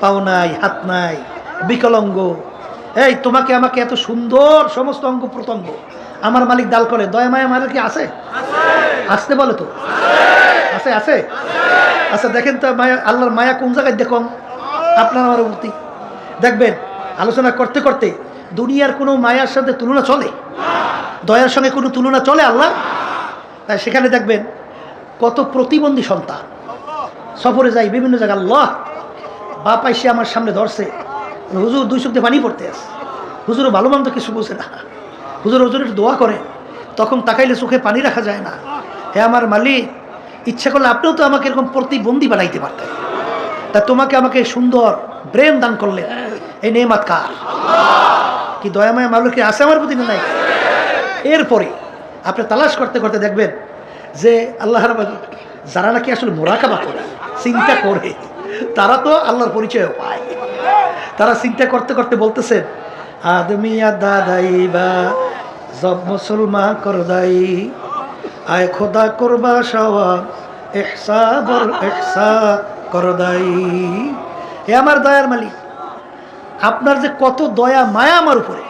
Speaker 1: পাও নাই, হাত নাই, বিকলাঙ্গ। এই তোমাকে আমাকে এত সুন্দর সমস্ত অঙ্গ প্রত্যঙ্গ আমার মালিক দাল করে, দয়া মায়া মালিক কি আছে? আসতে বলে তো আছে, আছে। আচ্ছা দেখেন তো মায়া, আল্লাহর মায়া কোন জায়গায় দেখুন আপনার আমার প্রতি। দেখবেন আলোচনা করতে করতে দুনিয়ার কোনো মায়ার সাথে তুলনা চলে? দয়ার সঙ্গে কোনো তুলনা চলে আল্লাহ? তাই সেখানে দেখবেন কত প্রতিবন্ধী সন্তান সফরে যায় বিভিন্ন জায়গায়, আল্লাহ বাপ আইসে আমার সামনে ধরছে, হুজুর 2 চোখ দিয়ে পানি পড়তে আছে, হুজুরও ভালো মন্দ কিছু বোঝে না, হুজুর একটু দোয়া করে, তখন তাকাইলে চোখে পানি রাখা যায় না। হে আমার মালিক, ইচ্ছা করলে আপনিও তো আমাকে এরকম প্রতিবন্ধী বানাইতে পারতেন, তা তোমাকে আমাকে সুন্দর ব্রেন দান করলে, এই নেয়ামত কার? কি দয়াময় মালিক কি আছে আমার প্রতি না নাই? এরপরে আপনি তালাশ করতে করতে দেখবেন যে আল্লাহ যারা নাকি আসলে মোরাকাবা করে, চিন্তা করে, তারা তো আল্লাহর পরিচয় পায়। তারা চিন্তা করতে করতে বলতেছেন, আদমিয়া দাদাই বা জব মুসলমান করদাই আয় খোদা করবা সওয়া ইহসা বর ইহসা করদাই। হে আমার দয়ার মালিক, আপনার যে কত দয়া মায়া আমার উপরে,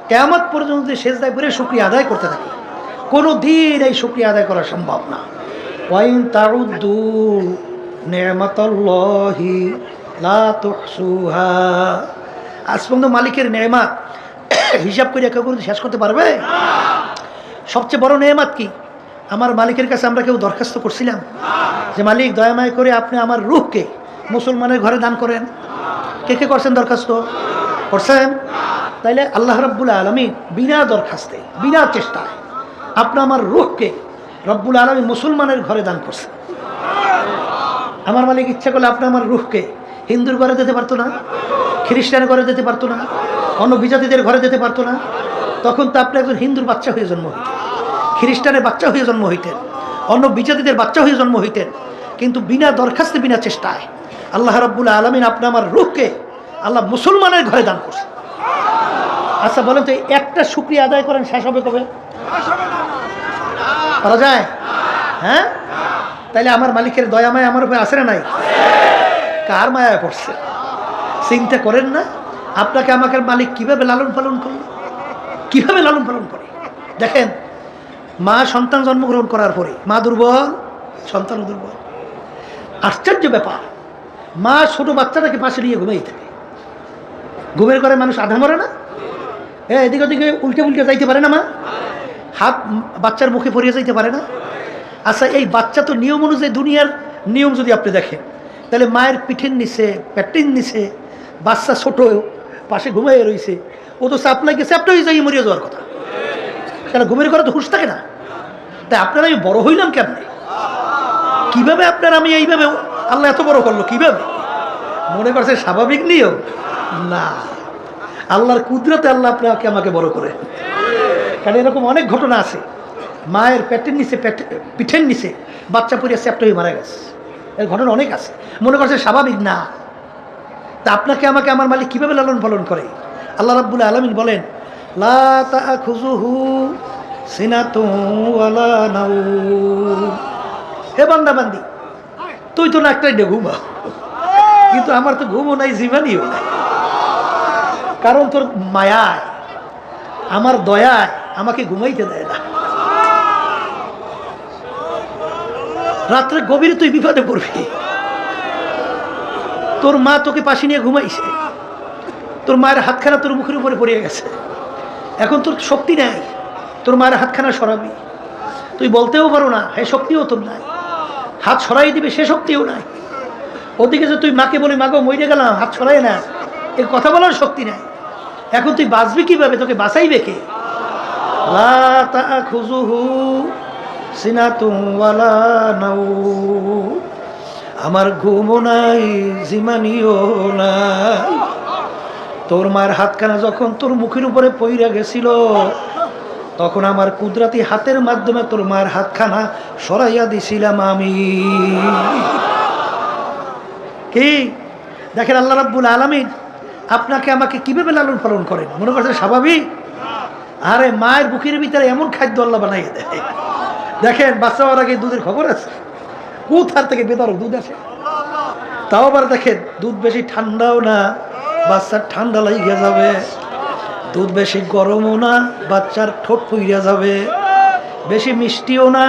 Speaker 1: কিয়ামত পর্যন্ত সেজদায় পড়ে শুকরিয়া আদায় করতে থাকি, কোনো দিন এই শুকরিয়া আদায় করা সম্ভব না। ওয়াইন তাউদ্দু নি'মাতাল্লাহি লা তুহসুহা। আজ পর্যন্ত মালিকের নেয়ামত হিসাব করে কেউ শেষ করতে পারবে? সবচেয়ে বড় নেয়ামত কি? আমার মালিকের কাছে আমরা কেউ দরখাস্ত করছিলাম যে মালিক দয়াময় করে আপনি আমার রূহকে মুসলমানের ঘরে দান করেন? কে কে করছেন দরখাস্ত? করছেন? তাইলে আল্লাহ রাব্বুল আলামিন বিনা দরখাস্তে, বিনা চেষ্টায় আপনি আমার রূহকে রব্বুল আলামিন মুসলমানের ঘরে দান করছেন। আমার মালিক ইচ্ছা করলে আপনি আমার রূহকে হিন্দুর ঘরে দিতে পারতো না? খ্রিস্টানের ঘরে দিতে পারতো না? অন্য বিজাতিদের ঘরে দিতে পারতো না? তখন তো আপনি একজন হিন্দুর বাচ্চা হয়ে জন্ম হইতেন, খ্রিস্টানের বাচ্চা হয়ে জন্ম হইতেন, অন্য বিজাতিদের বাচ্চা হয়ে জন্ম হইতেন। কিন্তু বিনা দরখাস্তে, বিনা চেষ্টায় আল্লাহ রাব্বুল আলামিন আপনি আমার রূহকে আল্লাহ মুসলমানের ঘরে দান করছেন। আচ্ছা বলেন তো, একটা শুকরিয়া আদায় করেন, শেষ হবে কবে? করা যায়? হ্যাঁ? তাইলে আমার মালিকের দয়া মায়া আমার উপরে আসে না নাই? কার মায়া পড়ছে? চিন্তা করেন না আপনাকে আমাকে মালিক কিভাবে লালন পালন করলো, কিভাবে লালন পালন করে। দেখেন, মা সন্তান জন্মগ্রহণ করার পরে মা দুর্বল, সন্তানও দুর্বল। আশ্চর্য ব্যাপার, মা ছোট বাচ্চাটাকে পাশে নিয়ে ঘুমিয়ে থাকে। ঘুমের ঘরে মানুষ আধা মরে না? এদিকে ওদিকে উল্টে উল্টে যাইতে পারে না? মা হাত বাচ্চার মুখে পড়িয়ে যাইতে পারে না? আচ্ছা এই বাচ্চা তো নিয়ম অনুযায়ী, দুনিয়ার নিয়ম যদি আপনি দেখেন, তাহলে মায়ের পিঠের নিচে, পেটের নিচে বাচ্চা ছোট পাশে ঘুমিয়ে রয়েছে, ও তো চাপ লাগে, চাপটা হয়ে যাই মরিয়ে যাওয়ার কথা। কেন ঘুমের ঘরে তো হুঁশ থাকে না? তাই আপনারা আমি বড় হইলাম কেমনে? কিভাবে আপনার আমি এইভাবে আল্লাহ এত বড় করলো কিভাবে? মনে করছে স্বাভাবিক নিয়ম? না, আল্লাহর কুদরতে আল্লাহ আপনাকে আমাকে বড় করে। কারণ এরকম অনেক ঘটনা আছে, মায়ের পেটের নিচে, পিঠের নিচে বাচ্চা পড়িয়া চ্যাপ্টা হয়ে মারা গেছে। এর ঘটনা অনেক আছে, মনে করছে স্বাভাবিক না। তা আপনাকে আমাকে আমার মালিক কিভাবে লালন পালন করে? আল্লাহ রাব্বুল আলামিন বলেন, লা তাখুযুহু সিনাতুন ওয়ালা নাওম। হে বান্দা বান্দি, তুই তো না একটাই ঘুমা, কিন্তু আমার তো ঘুমও নাই, জীবনীও নাই। কারণ তোর মায়ায়, আমার দয়ায় আমাকে ঘুমাইতে দেয় না। রাত্রে গভীরে তুই বিপদে পড়বি। তোর মা তোকে পাশে নিয়ে ঘুমাইছে, তোর মায়ের হাতখানা তোর মুখের উপরে পড়ে গেছে, এখন তোর শক্তি নাই তোর মায়ের হাতখানা সরাবি। তুই বলতেও পারো না, হে শক্তিও তোর নাই, হাত সরাই দিবে সে শক্তিও নাই। ওদিকে যে তুই মাকে বলি মাগো মরে গেলাম, হাত সরাই না, এই কথা বলার শক্তি নাই। এখন তুই বাঁচবি কিভাবে? তোকে বাঁচাইবে কে? লা তাখুযুহু সিনাতুন ওয়ালা নাওম, আমার ঘুমও নাই জিমানিও নাই। তোর মায়ের হাতখানা যখন তোর মুখের উপরে পইরা গেছিল, তখন আমার কুদরতি হাতের মাধ্যমে তোর মায়ের হাতখানা সরাইয়া দিছিলাম আমি। কি দেখেন আল্লাহ রাব্বুল আলামিন আপনাকে আমাকে কিভাবে লালন পালন করেন, মনে করছেন স্বাভাবিক? আরে মায়ের বুকের ভিতরে এমন খাদ্য আল্লাহ বানাইয়া দেয়। দেখেন বাচ্চা হওয়ার আগে দুধের খবর আছে, কোথার থেকে বেদরক দুধ আসে। তাও আবার দেখেন দুধ বেশি ঠান্ডাও না, বাচ্চার ঠান্ডা লাগিয়ে যাবে, দুধ বেশি গরমও না, বাচ্চার ঠোঁট পুইরা যাবে, বেশি মিষ্টিও না,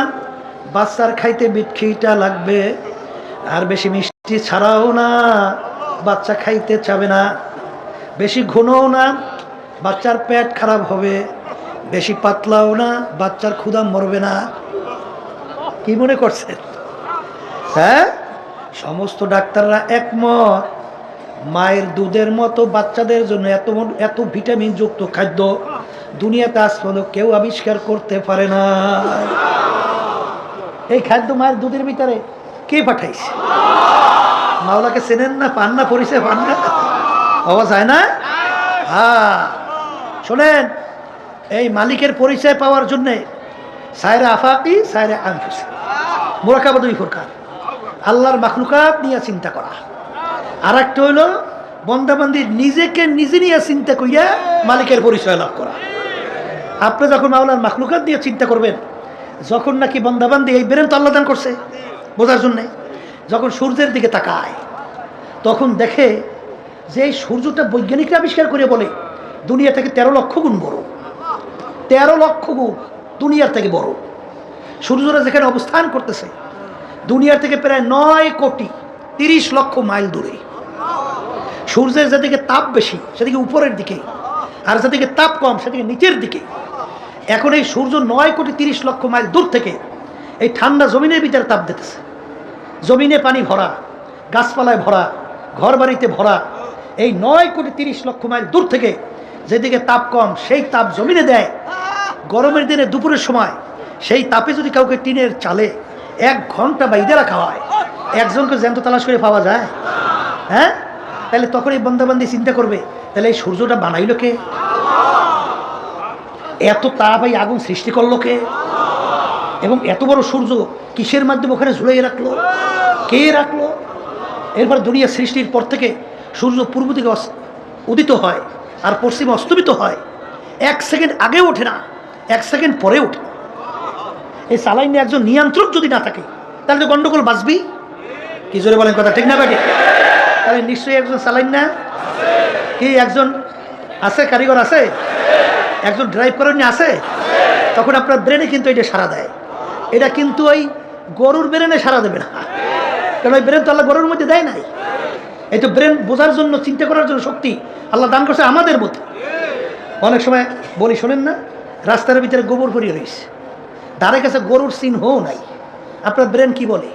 Speaker 1: বাচ্চার খাইতে বিটখিটা লাগবে, আর বেশি মিষ্টি ছাড়াও না, বাচ্চা খাইতে চাবে না, বেশি ঘনও না, বাচ্চার পেট খারাপ হবে, বেশি পাতলাও না, বাচ্চার ক্ষুধা মরবে না। কি মনে করছেন? হ্যাঁ, সমস্ত ডাক্তাররা একমত, মায়ের দুধের মতো বাচ্চাদের জন্য এত ভিটামিন যুক্ত খাদ্য দুনিয়াতে আজ পর্যন্ত কেউ আবিষ্কার করতে পারে না। এই খাদ্য মায়ের দুধের ভিতরে কে পাঠাইছে? মাওলাকে চেনেন না, পান না, পরিচয় পান না, পাওয়া যায় না। হ্যাঁ শোনেন, এই মালিকের পরিচয় পাওয়ার জন্যে সায়রা আফাকি সায়রা আনফুসি, মুরাকাবা দুই প্রকার। আল্লাহর মাখলুকাত নিয়ে চিন্তা করা, আর একটা হইল বন্দাবান্দি নিজেকে নিজে নিয়ে চিন্তা করিয়া মালিকের পরিচয় লাভ করা। আপনি যখন মাওলার মাখলুকাত নিয়ে চিন্তা করবেন, যখন নাকি বন্দাবান্দি এই ব্রেন তো আল্লাহ দান করছে বোঝার জন্যে, যখন সূর্যের দিকে তাকায় তখন দেখে যে এই সূর্যটা বৈজ্ঞানিকরা আবিষ্কার করে বলে দুনিয়া থেকে 13 লক্ষ গুণ বড়, 13 লক্ষ গুণ দুনিয়ার থেকে বড়। সূর্যরা যেখানে অবস্থান করতেছে দুনিয়ার থেকে প্রায় 9,30,00,000 মাইল দূরে। সূর্যের যেদিকে তাপ বেশি সেদিকে উপরের দিকে, আর যেদিকে তাপ কম সেদিকে নিচের দিকে। এখন এই সূর্য 9,30,00,000 মাইল দূর থেকে এই ঠান্ডা জমিনের ভিতরে তাপ দিতেছে। জমিনে পানি ভরা, গাছপালায় ভরা, ঘর বাড়িতে ভরা। এই 9,30,00,000 মাইল দূর থেকে যেদিকে তাপ কম সেই তাপ জমিনে দেয়। গরমের দিনে দুপুরের সময় সেই তাপে যদি কাউকে টিনের চালে 1 ঘন্টা বাইরে রাখা হয়, একজনকে জ্যান্ত তালাশ করে পাওয়া যায়? হ্যাঁ, তাহলে তখন এই বন্দাবান্দি চিন্তা করবে, তাহলে এই সূর্যটা বানাইল কে? এত তাপ এই আগুন সৃষ্টি করলো কে? এবং এত বড় সূর্য কিসের মাধ্যমে ওখানে ঝুলিয়ে রাখলো? কে রাখলো? এরপর দুনিয়া সৃষ্টির পর থেকে সূর্য পূর্ব দিকে উদিত হয় আর পশ্চিমে অস্তমিত হয়। 1 সেকেন্ড আগে ওঠে না, 1 সেকেন্ড পরে ওঠে। এই সালাইনে একজন নিয়ন্ত্রক যদি না থাকে তাহলে তো গন্ডগোল বাঁচবি। কি জোরে বলেন কথা, ঠিক না বেটি? তাহলে নিশ্চয়ই একজন সালাইন না, কি একজন আছে, কারিগর আছে, একজন ড্রাইভ করেন আছে। তখন আপনার ব্রেনে কিন্তু এটা সাড়া দেয়। এটা কিন্তু ওই গরুর ব্রেনে সাড়া দেবে না, কারণ ওই ব্রেন তো আল্লাহ গরুর মধ্যে দেয় নাই। এই তো ব্রেন বোঝার জন্য, চিন্তা করার জন্য শক্তি আল্লাহ দান করছে আমাদের মধ্যে। অনেক সময় বলি শোনেন না, রাস্তার ভিতরে গোবর পরিয়ে রয়েছে, ধারে কাছে গরুর চিহ্নও নাই। আপনার ব্রেন কি বলে?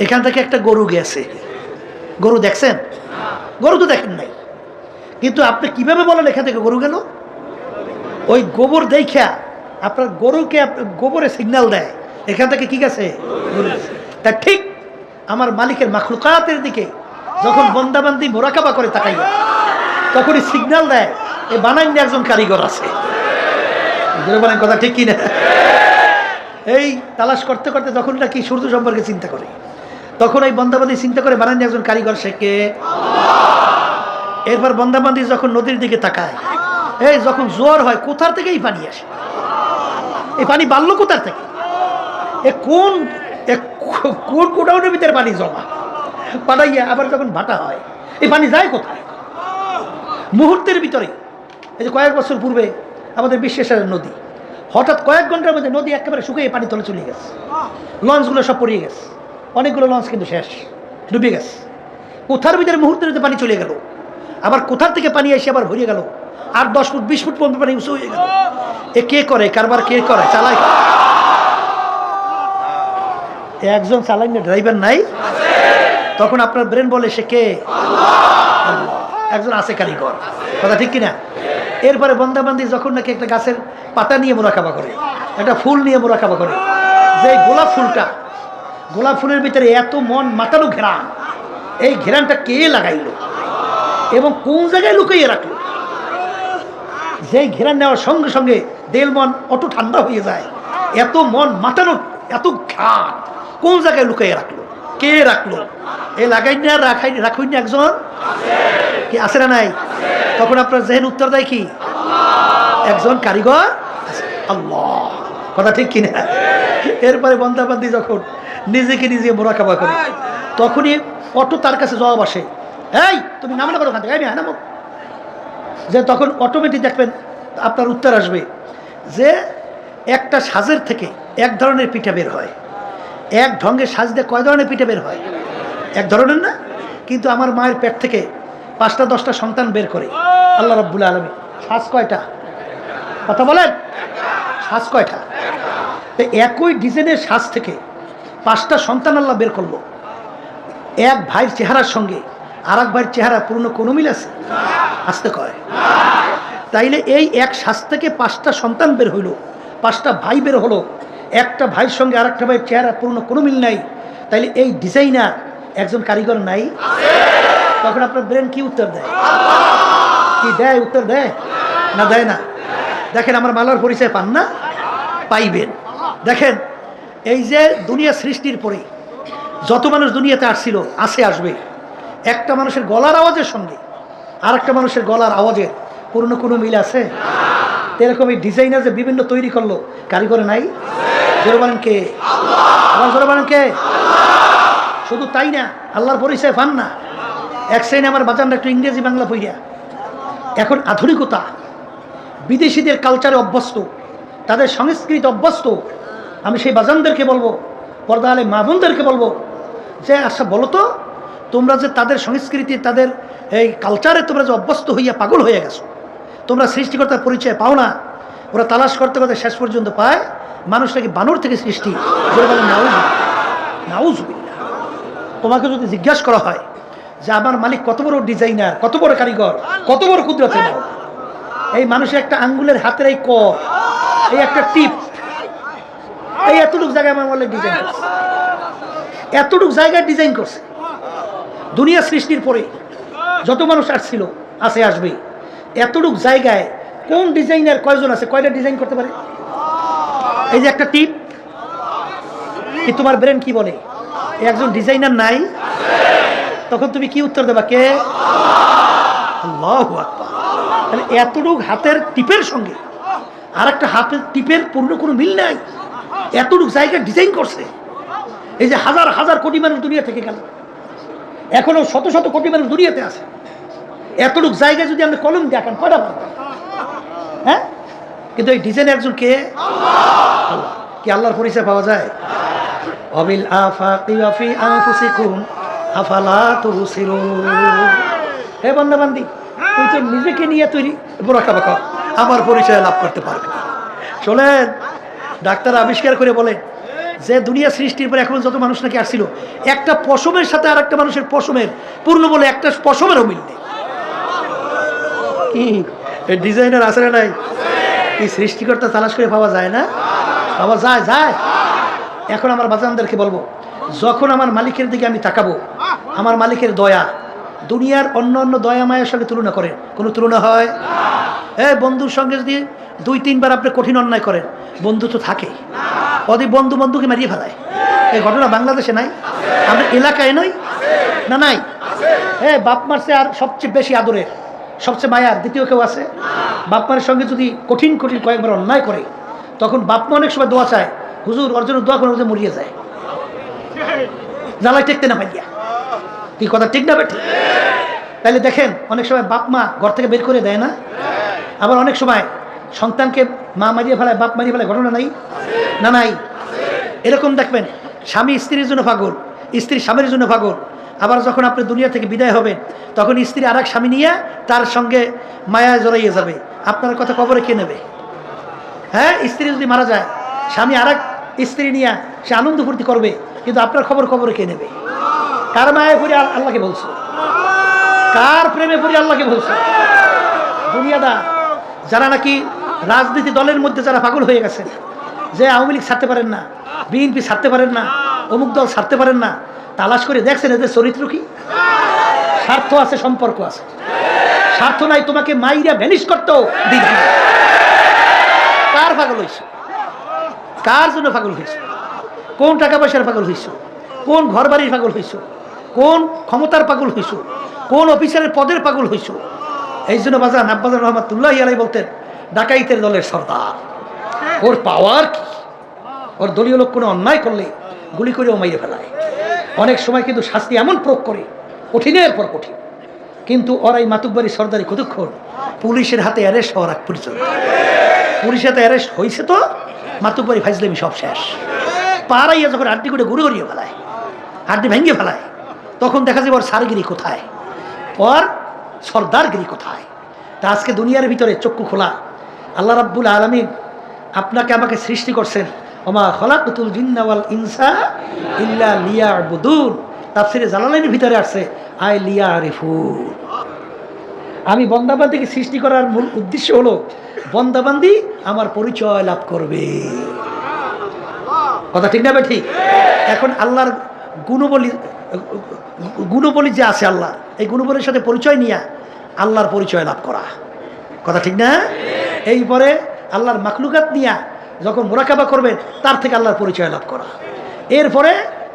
Speaker 1: এখান থেকে একটা গরু গেছে, গরু দেখছেন? গরু তো দেখেন নাই, কিন্তু আপনি কিভাবে বলেন এখান থেকে গরু গেল? ওই গোবর দেখা আপনার গরুকে গোবরে সিগন্যাল দেয় এখান থেকে কি গেছে, গরু। তা ঠিক আমার মালিকের মাখলুকাতের দিকে যখন বন্দাবান্দি মোরাকাবা করে তাকাইয়া, তখনই সিগন্যাল দেয় এ বানাইনি একজন কারিগর আছে। বলেন কথা ঠিক কি না? এই তালাশ করতে করতে যখন নাকি সূর্য সম্পর্কে চিন্তা করে, তখন ওই বন্দাবান্দি চিন্তা করে বানাইনি একজন কারিগর, সে কে? এরপর বন্দাবান্দি যখন নদীর দিকে তাকায়, এই যখন জোয়ার হয় কোথার থেকে এই পানি আসে? এই পানি বাড়লো কোথার থেকে? এ কোন গোডাউনের ভিতরে পানি জমা পাঠাইয়া আবার যখন ভাটা হয় এই পানি যায় কোথায়? মুহূর্তের ভিতরে। এই যে কয়েক বছর পূর্বে আমাদের বিশ্বের নদী, হঠাৎ কয়েক ঘন্টার মধ্যে নদী একেবারে শুকিয়ে পানি তলে চলে গেছে, লঞ্চগুলো সব পড়িয়ে গেছে, অনেকগুলো লঞ্চ কিন্তু শেষ, ডুবে গেছে। কোথার ভিতরে মুহূর্তের ভিতরে পানি চলে গেল, আবার কোথার থেকে পানি এসে আবার ভরিয়ে গেল, 8-10 ফুট 20 ফুট পর্যন্ত পানি উঁচু হয়ে গেল। এ কে করে, কারবার কে করে, চালায়? একজন চালাই না, ড্রাইভার নাই। তখন আপনার ব্রেন বলে সে কে? আল্লাহ। একজন আছে কারিগর, কথা ঠিক কিনা? এরপরে বন্দাবান্দি যখন নাকি একটা গাছের পাতা নিয়ে মোরাকাবা করে, একটা ফুল নিয়ে মোরাকাবা করে, যে গোলাপ ফুলটা, গোলাপ ফুলের ভিতরে এত মন মাতানো ঘেরান, এই ঘেরানটা কে লাগাইলো এবং কোন জায়গায় লুকিয়ে রাখলো? যেই ঘেরান নেওয়ার সঙ্গে সঙ্গে দেল মন অত ঠান্ডা হয়ে যায়, এত মন মাতানো, এত ঘাট কোন জায়গায় লুকিয়ে রাখলো, কে রাখলো? এ লাগাই না, রাখুন না, একজন কি আছে না নাই? তখন আপনার জেহেন উত্তর দেয় কি? একজন কারিগর আল্লাহ, কথা ঠিক কিনা? এরপরে বন্দাবান্দি যখন নিজেকে নিজে মোরাকাবা করে, তখনই অটো তার কাছে জবাব আসে, এই তুমি নামো না করো ওখান থেকে, আমি নামো। যে তখন অটোমেটিক দেখবেন আপনার উত্তর আসবে যে একটা সাজের থেকে এক ধরনের পিঠা বের হয়, এক ঢঙ্গের সাজ দিয়ে কয় ধরনের পিঠা বের হয়? এক ধরনের না? কিন্তু আমার মায়ের পেট থেকে 5টা-10টা সন্তান বের করে আল্লাহ রাব্বুল আলামিন। সাজ কয়টা? কথা বলেন, সাজ কয়টা? একই ডিজাইনের সাজ থেকে 5টা সন্তান আল্লাহ বের করলো। এক ভাইয়ের চেহারার সঙ্গে আর এক ভাইয়ের চেহারা পূর্ণ কোনো মিল আছে? আসতে কয়। তাইলে এই এক সাজ থেকে 5টা সন্তান বের হইল, 5টা ভাই বের হলো, একটা ভাইয়ের সঙ্গে আর একটা ভাইয়ের চেহারা পূর্ণ কোনো মিল নাই। তাইলে এই ডিজাইনার একজন কারিগর নাই? তখন আপনার ব্রেন কি উত্তর দেয়? কি দেয়? উত্তর দেয় না দেয় না? দেখেন আমার মালার পরিচয় পান না? পাইবেন। দেখেন এই যে দুনিয়া সৃষ্টির পরে যত মানুষ দুনিয়াতে আসছিল, আসবে, একটা মানুষের গলার আওয়াজের সঙ্গে আর একটা মানুষের গলার আওয়াজের পূর্ণ কোনো মিল আছে? এরকম এই ডিজাইনার যে বিভিন্ন তৈরি করলো, কারিগর নাই? জোরে বলেন কে? আল্লাহ। জোরে বলেন কে? শুধু তাই না, আল্লাহর পরিচয় পান না। এক শ্রেণী আমার বাজানরা একটু ইংরেজি বাংলা পড়িয়া এখন আধুনিকতা, বিদেশিদের কালচারে অভ্যস্ত, তাদের সংস্কৃতি অভ্যস্ত। আমি সেই বাজানদেরকে বলবো, পর্দা আলে মা বোনদেরকে বলবো যে আচ্ছা বলো তো, তোমরা যে তাদের সংস্কৃতি, তাদের এই কালচারে তোমরা যে অভ্যস্ত হইয়া পাগল হয়ে গেছো, তোমরা সৃষ্টিকর্তার পরিচয় পাও না। ওরা তালাশ করতে করতে শেষ পর্যন্ত পায় মানুষটাকে বানর থেকে সৃষ্টি। নাউজুবিল্লাহ। তোমাকে যদি জিজ্ঞাসা করা হয় যে আমার মালিক কত বড় ডিজাইনার, কত বড় কারিগর, কত বড় কুদরতের মালিক, এই মানুষের একটা আঙ্গুলের হাতের এই কর, এই একটা টিপ, এই এতটুকু জায়গায় আমার মালিক ডিজাইন করছে, এতটুকু জায়গায় ডিজাইন করছে। দুনিয়া সৃষ্টির পরে যত মানুষ আসছিল, আসবে, এতটুকু জায়গায় কোন ডিজাইনার কয়জন আছে, কয়টা ডিজাইন করতে পারে? এই যে একটা টিপ, কি তোমার ব্রেন কি বলে? একজন ডিজাইনার নাই? তখন তুমি কি উত্তর দেবা? কে? আল্লাহু আকবার। তাহলে এতটুকু হাতের টিপের সঙ্গে আর একটা হাতের টিপের পূর্ণ কোনো মিল নাই, এতটুকু জায়গা ডিজাইন করছে। এই যে হাজার হাজার কোটি মানুষ দুনিয়া থেকে গেল, এখনো শত শত কোটি মানুষ দুনিয়াতে আছে, এতটুকু জায়গায় যদি আমরা কলম দেখান কয়টা পারবো? হ্যাঁ, কিন্তু এই ডিজাইন একজন কে? আল্লাহ। কি আল্লাহর পরিচয় পাওয়া যায়? অবিল আফাকি ওয়া ফি আনফুসিকুম আফালা তুবসিরুন। হে বান্দাবান্দি, তুই তো নিজেকে নিয়ে তৈরি মোরাকাবা কর, আমার পরিচয় লাভ করতে পারবে। শোনেন, ডাক্তার আবিষ্কার করে বলে যে দুনিয়া সৃষ্টির পরে এখন যত মানুষ নাকি আসছিল, একটা পশমের সাথে আর একটা মানুষের পশমের পূর্ণ বলে একটা পশমেরও মিল নেই। কি ডিজাইনার আছে না নাই? এই সৃষ্টিকর্তা তালাশ করে পাওয়া যায় না? পাওয়া যায়, যায়। এখন আমার বাজানদেরকে বলবো, যখন আমার মালিকের দিকে আমি তাকাবো, আমার মালিকের দয়া দুনিয়ার অন্য অন্য দয়া মায়ের সঙ্গে তুলনা করেন, কোনো তুলনা হয়? হ্যাঁ, বন্ধুর সঙ্গে যদি 2-3 বার আপনি কঠিন অন্যায় করেন, বন্ধু তো থাকে, অধিক বন্ধু বন্ধুকে মারিয়ে ফেলায়। এই ঘটনা বাংলাদেশে নাই? আমরা এলাকায় নই না? নাই? হ্যাঁ, বাপ মারছে আর সবচেয়ে বেশি আদরের, সবচেয়ে মায়ার দ্বিতীয় কেউ আছে? বাপ মায়ের সঙ্গে যদি কঠিন কঠিন কয়েকবার অন্যায় করে, তখন বাপ মা অনেক সময় দোয়া চায়, হুজুর ওর জন্য দোয়া করে, ওদের মরিয়ে যায়, জ্বালায় টেকতে না পাইয়া। কি কথা ঠিক না বেঠিক? তাইলে দেখেন, অনেক সময় বাপ মা ঘর থেকে বের করে দেয় না? আবার অনেক সময় সন্তানকে মা মারিয়ে ফেলায়, বাপ মারিয়ে ফেলায়, ঘটনা নাই না? নাই। এরকম দেখবেন স্বামী স্ত্রীর জন্য পাগল, স্ত্রী স্বামীর জন্য পাগল। আবার যখন আপনি দুনিয়া থেকে বিদায় হবেন তখন স্ত্রী আর এক স্বামী নিয়ে তার সঙ্গে মায়ায় জড়াইয়ে যাবে। আপনার কথা কবরে কে নেবে? হ্যাঁ, স্ত্রী যদি মারা যায় স্বামী আর এক স্ত্রী নিয়ে সে আনন্দ ফুর্তি করবে, কিন্তু আপনার খবর কবরে কে নেবে? কার মায়ায় পড়ে আল্লাহকে বলছো? কার প্রেমে পড়ে আল্লাহকে বলছো? দুনিয়াদা যারা নাকি রাজনীতি দলের মধ্যে যারা পাগল হয়ে গেছেন, যে আওয়ামী লীগ ছাড়তে পারেন না, বিএনপি ছাড়তে পারেন না, অমুক দল ছাড়তে পারেন না, তালাশ করে দেখছেন এদের চরিত্র কি? স্বার্থ আছে, সম্পর্ক আছে। স্বার্থ নাই তোমাকে মাইরা ভ্যানিশ করতেও দিবে না। কার পাগল হয়েছে? কার জন্য পাগল হয়েছে? কোন টাকা পয়সার পাগল হয়েছ? কোন ঘর বাড়ির পাগল হয়েছ? কোন ক্ষমতার পাগল হয়েছ? কোন অফিসারের পদের পাগল হয়েছ? এই জন্য বাজান আব্বাজান রহমাতুল্লাহ আলাই বলতেন, ডাকাইতের দলের সর্দার, ওর পাওয়ার কি? ওর দলীয় লোক কোনো অন্যায় করলে গুলি করেও মাইরে ফেলায়। অনেক সময় কিন্তু শাস্তি এমন প্রয়োগ করে, কঠিনের পর কঠিন। কিন্তু ওরাই মাতুব্বারি সর্দারি কতক্ষণ? পুলিশের হাতে অ্যারেস্ট হওয়ার আগ পর্যন্ত। পুলিশের হাতে অ্যারেস্ট হয়েছে তো মাতুব্বারি ফাইজলামি সব শেষ। পাড়াইয়া যখন আড্ডি করে গুঁড়ো করিয়ে ফেলায়, আড্ডি ভেঙে ফেলায়, তখন দেখা যাবে ওর সারগিরি কোথায়, ওর সর্দারগিরি কোথায়। তা আজকে দুনিয়ার ভিতরে চক্ষু খোলা। আল্লাহ রাব্বুল আলামিন আপনাকে আমাকে সৃষ্টি করছেন, ওমা খলাকতুল জিন্না ওয়াল ইনসা ইল্লা লিয়াবুদুন। তাফসীরে জালালাইনের ভিতরে আসছে আই লিয়ারিফুন। আমি বন্দাবান্দিকে সৃষ্টি করার মূল উদ্দেশ্য হলো বন্দাবান্দি আমার পরিচয় লাভ করবে। কথা ঠিক না? ঠিক। এখন আল্লাহর গুণবলী যে আছে আল্লাহ, এই গুণবলীর সাথে পরিচয় নিয়ে আল্লাহর পরিচয় লাভ করা। কথা ঠিক না? এইপরে আল্লাহর মাখলুকাত নিয়ে যখন মুরাকাবা করবেন তার থেকে আল্লাহর পরিচয় লাভ করা। এরপরে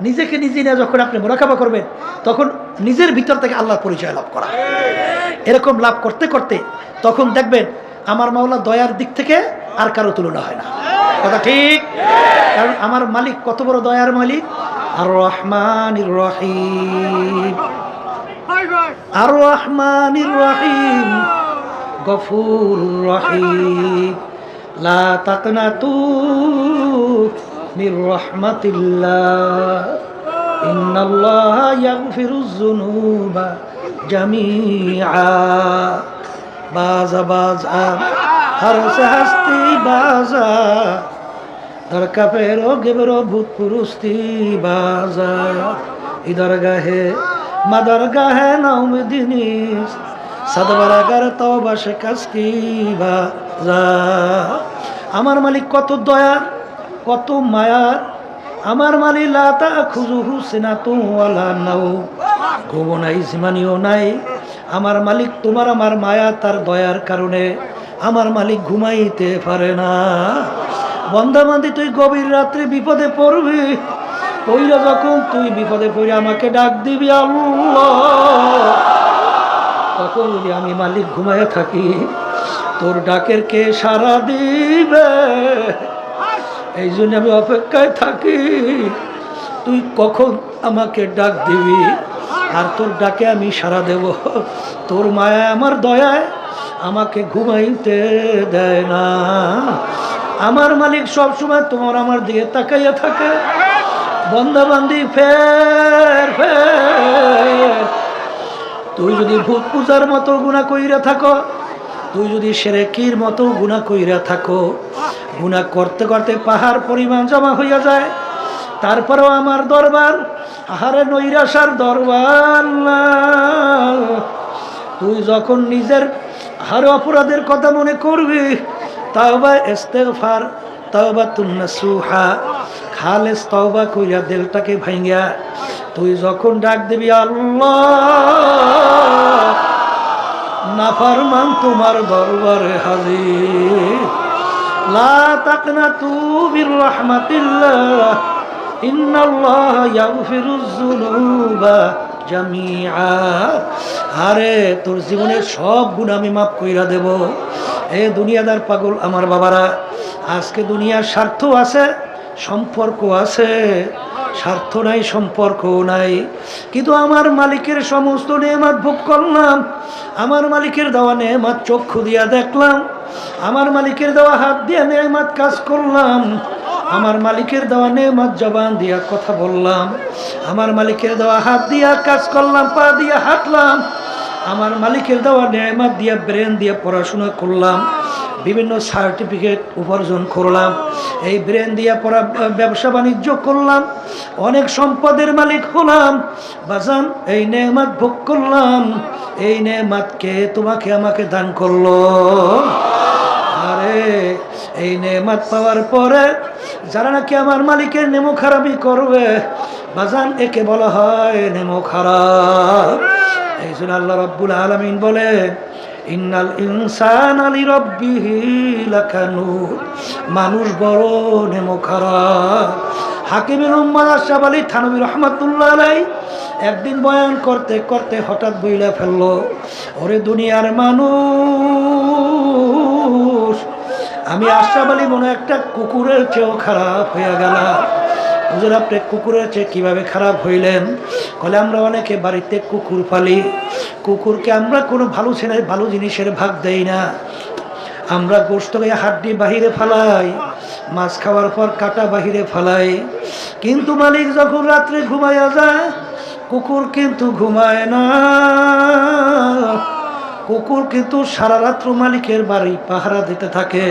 Speaker 1: নিজেকে নিজে নিয়ে যখন আপনি মুরাকাবা করবেন তখন নিজের ভিতর থেকে আল্লাহর পরিচয় লাভ করা। এরকম লাভ করতে করতে তখন দেখবেন আমার মাওলা দয়ার দিক থেকে আর কারো তুলনা হয় না। কথা ঠিক? কারণ আমার মালিক কত বড় দয়ার মালিক। আর রহমানির রহিম, আর রহমানির রহিম, গফুরুর রহিম, লা তাকনাতু মির রাহমাতিল্লাহ, ইন্নাল্লাহা ইয়াগফিরুয যুনুবা জামিআ। বাজা বাজা हर से हस्ती बाजा दर का पेरो गिबरो भूत पुरुस्ती बाजा इधर गहे मदर गहे नौमदिनी सदबरागर तौबा शिकस्ती बाजा। আমার মালিক কত দয়ার, কত মায়ার। আমার মালিক লা তাখুযুহু সিনাতুন ওয়ালা নাওম, ঘুম নাই জিমানিও নাই। আমার মালিক তোমার আমার মায়া তার দয়ার কারণে আমার মালিক ঘুমাইতে পারে না। বন্দা বান্দি তুই গভীর রাত্রে বিপদে পড়বি, পইরা যখন তুই বিপদে পড়ে আমাকে ডাক দিবি আল্লাহ, তখন যদি আমি মালিক ঘুমাইয়া থাকি তোর ডাকের কে সাড়া দিবে? এই জন্য আমি অপেক্ষায় থাকি তুই কখন আমাকে ডাক দিবি, আর তোর ডাকে আমি সাড়া দেব। তোর মায়া আমার দয়ায় আমাকে ঘুমাইতে দেয় না। আমার মালিক সব সময় তোমার আমার দিকে তাকাইয়া থাকে। বন্দা বান্দি ফের ফের, তুই যদি ভূত পূজার মতো গুনাহ কইরা থাকো, তুই যদি শিরকির মতো গুনাহ কইরা থাকো, গুনাহ করতে করতে পাহাড় পরিমাণ জমা হইয়া যায়, তারপরেও আমার দরবার আহারে নৈরাশার দরবার না। তুই যখন নিজের আহারে অপরাধের কথা মনে করবি, তাওবা ইস্তিগফার, তাওবাতুন নাসুহা, খালেস তওবা কইরা দিলটাকে ভাঙিয়া তুই যখন ডাক দিবি আল্লাহ, নাফরমান তোমার দরবারে হাজির। লা তাকনাতু বির রাহমাতিল্লাহ, ইন্নাল্লাহা ইয়াগফিরুয যুনুবা জামিআ। আরে তোর জীবনের সব গুনাহ আমি মাফ কইরা দেব। এ দুনিয়াদার পাগল আমার বাবারা, আজকে দুনিয়ার স্বার্থ আছে, সম্পর্ক আছে, স্বার্থ নাই, সম্পর্ক নাই, কিন্তু আমার মালিকের সমস্ত নেয়ামত ভোগ করলাম। আমার মালিকের দেওয়া নেয়ামত চক্ষু দিয়া দেখলাম, আমার মালিকের দেওয়া হাত দিয়া নেয়ামত কাজ করলাম, আমার মালিকের দেওয়া নেয়ামত জবান দিয়া কথা বললাম, আমার মালিকের দেওয়া হাত দিয়া কাজ করলাম, পা দিয়া হাঁটলাম, আমার মালিকের দেওয়া নেয়ামত দিয়া ব্রেন দিয়া পড়াশোনা করলাম, বিভিন্ন সার্টিফিকেট উপার্জন করলাম, এই ব্রেন দিয়া পড়া ব্যবসা বাণিজ্য করলাম, অনেক সম্পদের মালিক হলাম। বাজান, এই নেয়ামত ভোগ করলাম, এই নেয়ামতকে তোমাকে আমাকে দান করলো। আরে এই নেয়ামত পাওয়ার পরে যারা নাকি আমার মালিকের নেমো খারাপই করবে, বাজান, একে বলা হয় নেমো খারাপ। এই জন্য আল্লাহ রাব্বুল আলামিন বলে, ইন্নাল ইনসানা লিরাব্বিহি লাকানুদ, মানুষ বড় নেমো খারাপ। হাকিমুল উম্মাহ আশরাফ আলী থানভী রাহমাতুল্লাহ আলাইহি একদিন বয়ান করতে করতে হঠাৎ বইলা ফেললো, ওরে দুনিয়ার মানুষ, আমি আশরাফ আলী মনে একটা কুকুরের চেয়েও খারাপ হয়ে গেলাম। হুজুর, আপনি কুকুরের চেয়ে কিভাবে খারাপ হইলেন? বলে, আমরা অনেকে বাড়িতে কুকুর পালি, কুকুরকে আমরা কোনো ভালো জিনিসের ভাগ দেই না, আমরা গোশতকে হাড্ডি বাহিরে ফালাই, মাছ খাওয়ার পর কাটা বাহিরে ফালাই। কিন্তু মালিক যখন রাত্রে ঘুমাইয়া যায়, কুকুর কিন্তু ঘুমায় না, কুকুর কিন্তু সারা রাত্র মালিকের বাড়ি পাহারা দিতে থাকে,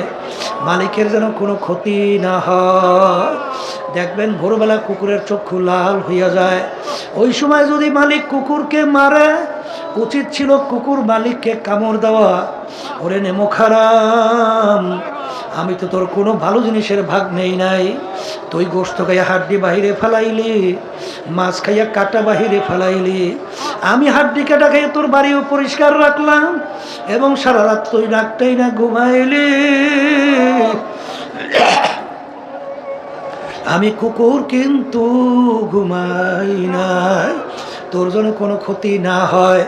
Speaker 1: মালিকের যেন কোনো ক্ষতি না হয়। দেখবেন ভোরবেলা কুকুরের চক্ষু লাল হইয়া যায়, ওই সময় যদি মালিক কুকুরকে মারে, উচিত ছিল কুকুর মালিককে কামড় দেওয়া। ওরে নেমো খারাম, আমি তো তোর কোনো ভালো জিনিসের ভাগ নেই নাই, তুই গোশত খাইয়া হাড্ডি বাহিরে ফেলাইলি, মাছ খাইয়া কাটা বাহিরে ফেলাইলি, আমি হাড্ডি কাটা খাইয়া তোর বাড়িও পরিষ্কার রাখলাম, এবং সারা রাত তুই নাকটাই না ঘুমাইলি। আমি কুকুর কিন্তু ঘুমাই নাই, তোর জন্য কোনো ক্ষতি না হয়।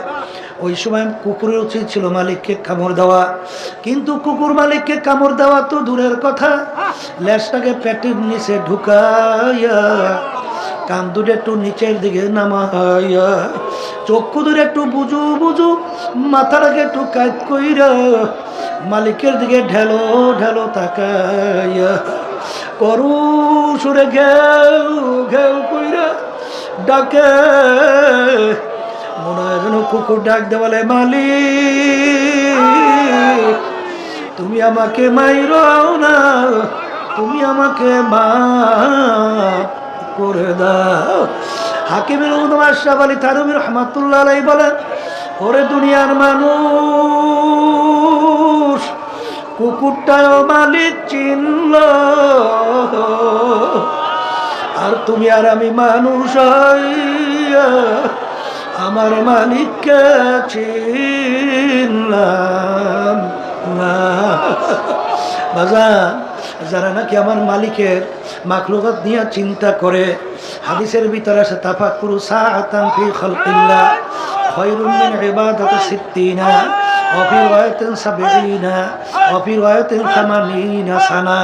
Speaker 1: ওই সময় কুকুরের উচিত ছিল মালিককে কামড় দেওয়া, কিন্তু কুকুর মালিককে কামড় দেওয়া তো দূরের কথা, লেজটাকে পেটের নিচে ঢুকাইয়া, কান দুটো একটু নিচের দিকে নামাইয়া, চক্ষু দুটো একটু বুঝু বুঝু, মাথাটাকে একটু কাজ কইরা, মালিকের দিকে ঢেলো ঢেলো তাকাইয়া, করু সুরে ঘেউ ঘেউ কইরা ডাকে, মনে হয় যেন কুকুর ডাক দে, বলে, মালিক, তুমি আমাকে মাইরাও না, তুমি আমাকে মাফ করে দাও। হাকিমুল উম্মাহ আশরাফ আলী থানভী রাহমাতুল্লাহ আলাইহি বলেন, ওরে দুনিয়ার মানুষ, কুকুরটাও মালিক চিনল, আর তুমি আর আমি মানুষ হইয়া আমার মালিককে চিনলাম না। বাজান, যারা নাকি আমার মালিকের মাখলুকাত নিয়ে চিন্তা করে, হাদিসের ভিতরে আছে, তাফাক্কুরু সাআতান ফি খালকিল্লাহ খায়রুম মিন ইবাদাতি সিত্তিনা ওয়া ফি রায়াতিন সাবঈনা ওয়া ফি রায়াতিন 80 সানা।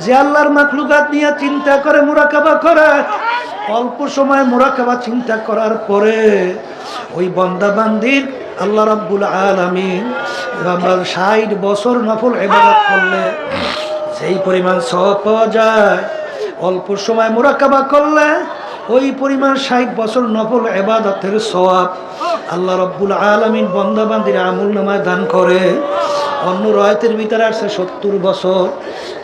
Speaker 1: যে আল্লাহর মাখলুকাত নিয়ে চিন্তা করে, মুরাকাবা করে, অল্প সময় মুরাকাবা চিন্তা করার পরে ওই বান্দা বান্দির আল্লাহ রাব্বুল আলামিন 60 বছর নফল ইবাদত করলে সেই পরিমাণ সওয়াব পাওয়া যায়, অল্প সময় মুরাকাবা করলে ওই পরিমাণ 60 বছর নফল ইবাদতের সওয়াব আল্লাহ রাব্বুল আলামিন বান্দা বান্দির আমলনামায় দান করে। অন্য রায়াতের ভিতরে আছে 70 বছর,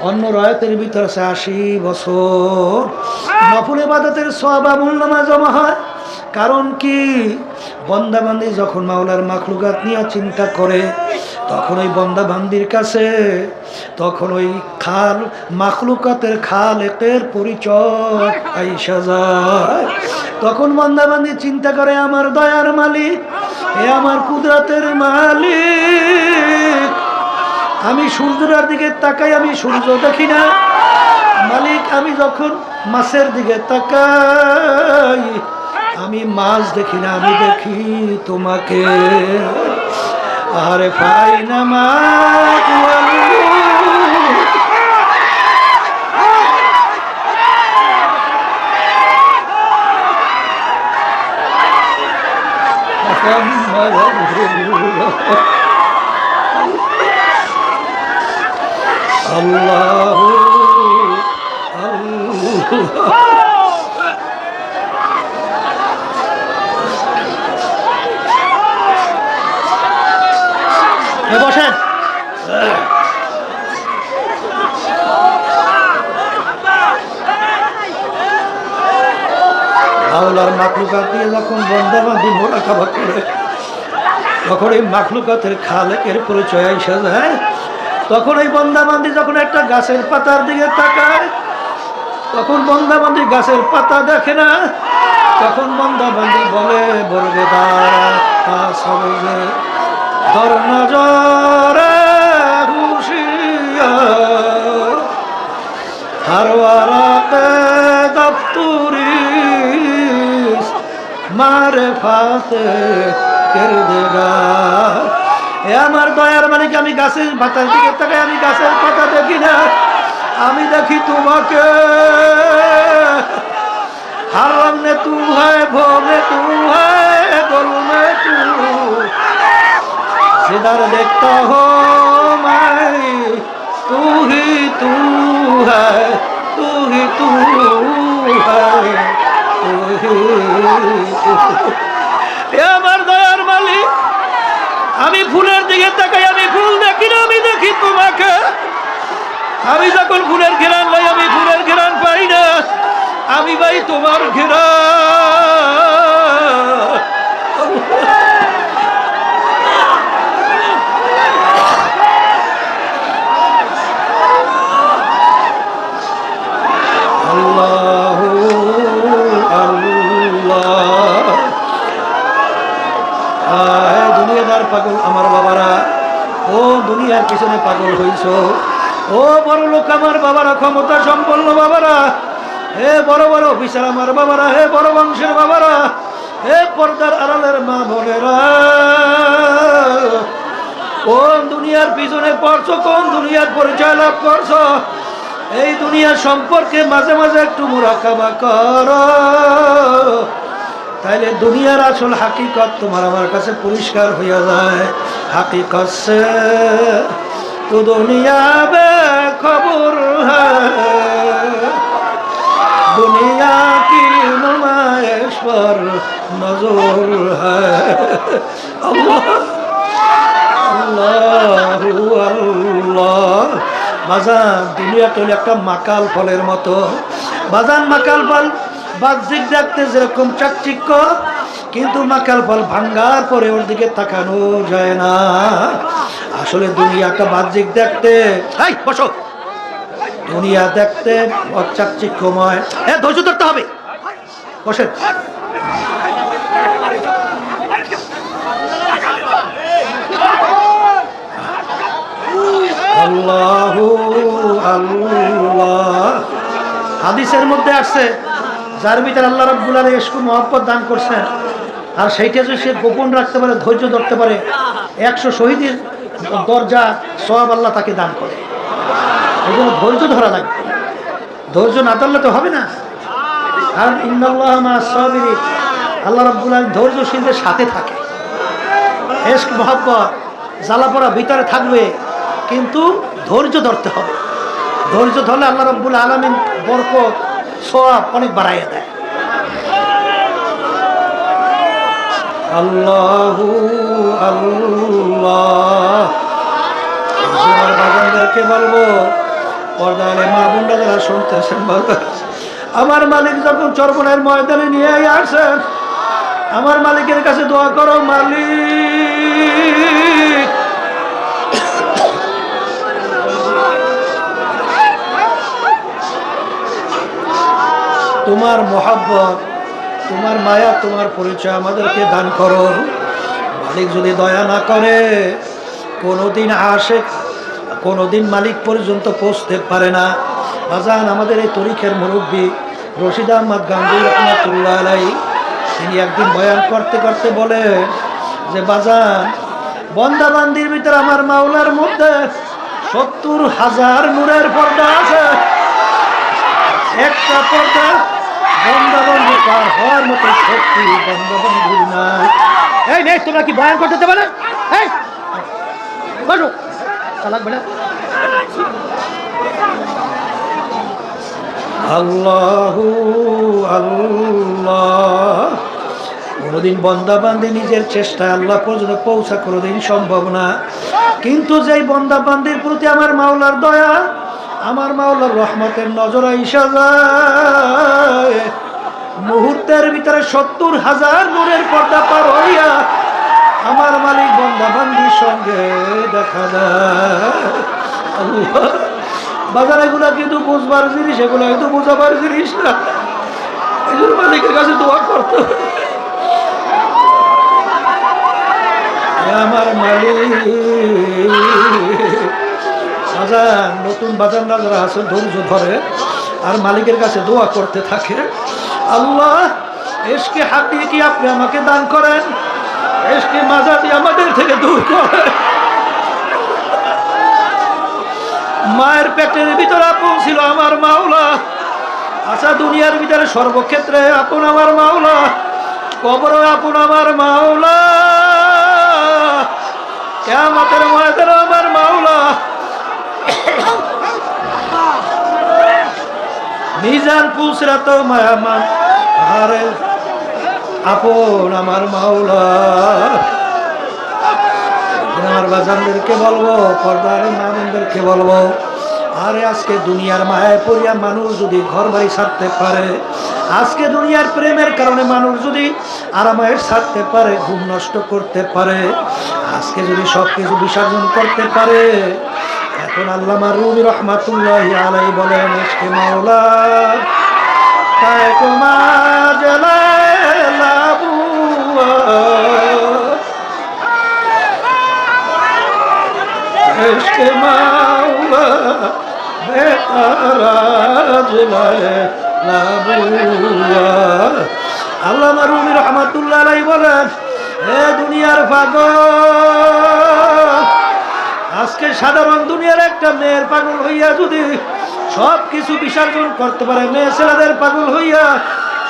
Speaker 1: অন্য রায়াতের ভিতরে আছে 80 বছর নফল ইবাদতের সওয়াব আমলনামায় জমা হয়। কারণ কি, বান্দা বান্দি যখন মাওলার মাখলুকাত নিয়ে চিন্তা করে, তখন ওই বান্দা বান্দির কাছে তখন ওই মাখলুকাতের খালেকের পরিচয় আইসা যায়। তখন বান্দা বান্দি চিন্তা করে, আমার দয়ার মালিক, এ আমার কুদরতের মালিক, আমি সূর্যের দিকে তাকাই, আমি সূর্য দেখি না, মালিক, আমি যখন মাছের দিকে তাকাই, আমি মাছ দেখি না, আমি দেখি তোমাকে। আরে ফাইনা মা মুহাম্মাদুর রাসূলুল্লাহ। আল্লাহু আল্লাহ। বসেন। আল্লাহর মাখলুকাত দিয়ে যখন বন্দাবান্দি মোরাকাবা করে, তখন এই মাখলুকাতের খালেকের পরিচয় এসে যায়। তখন এই বন্দাবান্দি যখন একটা গাছের পাতার দিকে তাকায়, তখন বন্দাবান্দি গাছের পাতা দেখে না, তখন বন্দাবান্দি বলে বরবেদারা সবজে দর নজরে হুশিয়ার হারওয়ারাতে দফতুরি মারেফাতে কিরদেগার। এ আমার দয়ার মালিক, আমি গাছের পাতার দিকে তাকাই, আমি গাছের পাতা দেখি না, আমি দেখি তোমাকে। हर रंग में तू है, भो में तू है, गुल में तू, जिधर देखता हो मैं तू ही तू है, तू ही तू है, तू ही तू। এ আমার দয়ার মালিক, আমি ফুলের দিকে তাকাই, আমি ফুল দেখি না, আমি দেখি তোমাকে। আমি যখন ফুলের ঘেরান লাই, আমি ফুলের ঘেরান পাই না, আমি ভাই তোমার ঘেরা। আল্লাহু আল্লাহ। দুনিয়াদার পাগল আমার বাবারা, ও দুনিয়ার পিছনে পাগল হইছ, ও বড় লোক আমার বাবারা, ক্ষমতা সম্পন্ন বাবারা, হে বড় বড় অফিসার আমার বাবারা, হে বড় বংশের বাবারা, হে পর্দার আড়ালের মা বোনেরা, কোন দুনিয়ার পিছনে পড়ছো, কোন দুনিয়ার পরিচয় লাভ করছো? এই দুনিয়ার সম্পর্কে মাঝে মাঝে একটু মুরাকাবা করো, তাইলে দুনিয়ার আসল হাকিকত তোমার আমার কাছে পরিষ্কার হইয়া যায়। হাকিকত সে তো দুনিয়া বে খবর হ্যায়, दुनिया की नुमाइश पर नजर है। अल्लाह अल्लाह अल्लाह। বাজান দুনিয়াটা হলো একটা মাকাল ফলের মতো। বাজান মাকাল ফল বাহ্যিক দেখতে যেরকম চাকচিক্য, কিন্তু মাকাল ফল ভাঙ্গার পরে ওর দিকে তাকানো যায় না। আসলে দুনিয়াটা বাহ্যিক দেখতে, এই বসো, দুনিয়া দেখতে চাকচিক্যময়। হ্যাঁ, ধৈর্য ধরতে হবে, বসেন। আল্লাহু আল্লাহ। হাদিসের মধ্যে আসছে, যার ভিতরে আল্লাহ রাব্বুল আলামিন ইশক মহব্বত দান করছেন, আর সেইটা যদি সে গোপন রাখতে পারে, ধৈর্য ধরতে পারে, 100 শহীদের দরজা সওয়াব আল্লাহ তাকে দান করে। এই জন্য ধৈর্য ধরা লাগবে, ধৈর্য না ধরলে তো হবে না। আর ইন্নাল্লাহা মা'আস সাবিরিন, আল্লাহ রাব্বুল আলামিন ধৈর্যশীলদের সাথে থাকে। ইশক মহব্বত জ্বালাপোড়া ভিতরে থাকবে, কিন্তু ধৈর্য ধরতে হবে। ধৈর্য ধরলে আল্লাহ রাব্বুল আলামিন বরকত সওয়াব অনেক বাড়াইয়া দেয়। আল্লাহু আল্লাহ। আমার বাজানদেরকে বলবো, পর্দারে মা বোনরা যারা শুনতেছেন, আমার মালিক যখন চরমনের ময়দানে নিয়ে আসেন, আমার মালিকের কাছে দোয়া করো, মালিক তোমার মহব্বত, তোমার মায়া, তোমার পরিচয় আমাদেরকে দান করো। মালিক যদি দয়া না করে, কোনোদিন আশিক কোনোদিন মালিক পর্যন্ত পৌঁছতে পারে না। বাজান আমাদের এই তরিকের মুরব্বী রশিদ আহমদ গাঙ্গুহি রহমাতুল্লাহ আলাইহি, তিনি একদিন বয়ান করতে করতে বলে যে, বাজান বন্দাবান্দির ভিতরে আমার মাওলার মধ্যে 70,000 নূরের পর্দা আছে, একটা পর্দা বন্দাবন্দি পার হওয়ার মতো শক্তি বন্দাবন্দির নাই। এই নেই, তোমরা কি বয়ান করতে দেবে না? এই বসো, লাগবে না। আল্লাহু আল্লাহ। কোনোদিন বন্দা বান্দি নিজের চেষ্টায় আল্লাহ পর্যন্ত পৌঁছা কোনোদিন সম্ভব না, কিন্তু যেই বন্দা বান্দির প্রতি আমার মাওলার দয়া, আমার মাওলার রহমতের নজর আইসা যায়, মুহূর্তের ভিতরে 70,000 নূরের পর্দা পার হইয়া আমার মালিক বন্দা বান্দির সঙ্গে দেখা যায়। আল্লাহ, বাজার এগুলা কিন্তু বুঝবার জিনিস, এগুলা কিন্তু বোঝাবার জিনিস না। এই জন্য মালিকের কাছে দোয়া করতে হবে, আমার মালিক। বাজার নতুন বাজার না যারা আছে ধৈর্য ধরে আর মালিকের কাছে দোয়া করতে থাকে, আল্লাহ এসকে হাতিয়ে কি আপনি আমাকে দান করেন, এসকে মাজাতি আমাদের থেকে দূর করেন। মায়ের পেটের ভিতরে আপন ছিল আমার মাওলা, আচ্ছা দুনিয়ার ভিতরে সর্বক্ষেত্রে আপন আমার মাওলা, কবরে আপন আমার মাওলা, কিয়ামতের ময়দানে আমার মাওলা, মিজান পুসরাত মায়ামান আরে আপন আমার মাওলা। আমার বাজানদেরকে বলবো, পর্দার মামুনদেরকে বলবো, আরে আজকে দুনিয়ার মায়ায় পড়িয়া মানুষ যদি ঘর বাড়ি ছাড়তে পারে, আজকে দুনিয়ার প্রেমের কারণে মানুষ যদি আরামায় ছাড়তে পারে, ঘুম নষ্ট করতে পারে, আজকে যদি সব কিছু বিসর্জন করতে পারে, এখন আল্লামা রুমি রহমাতুল্লাহি আলাইহি বলেন, ইশকে মাওলা কায় কুমা জালালাবুয়া, ইশকে মাওলা বেতারা জালালাবুয়া। আল্লামা রুমি রহমাতুল্লাহি আলাইহি বলেন, হে দুনিয়ার পাগল, আজকে সাধারণ দুনিয়ার একটা মেয়ের পাগল হইয়া যদি সব কিছু বিসর্জন করতে পারে, মেয়ে ছেলেদের পাগল হইয়া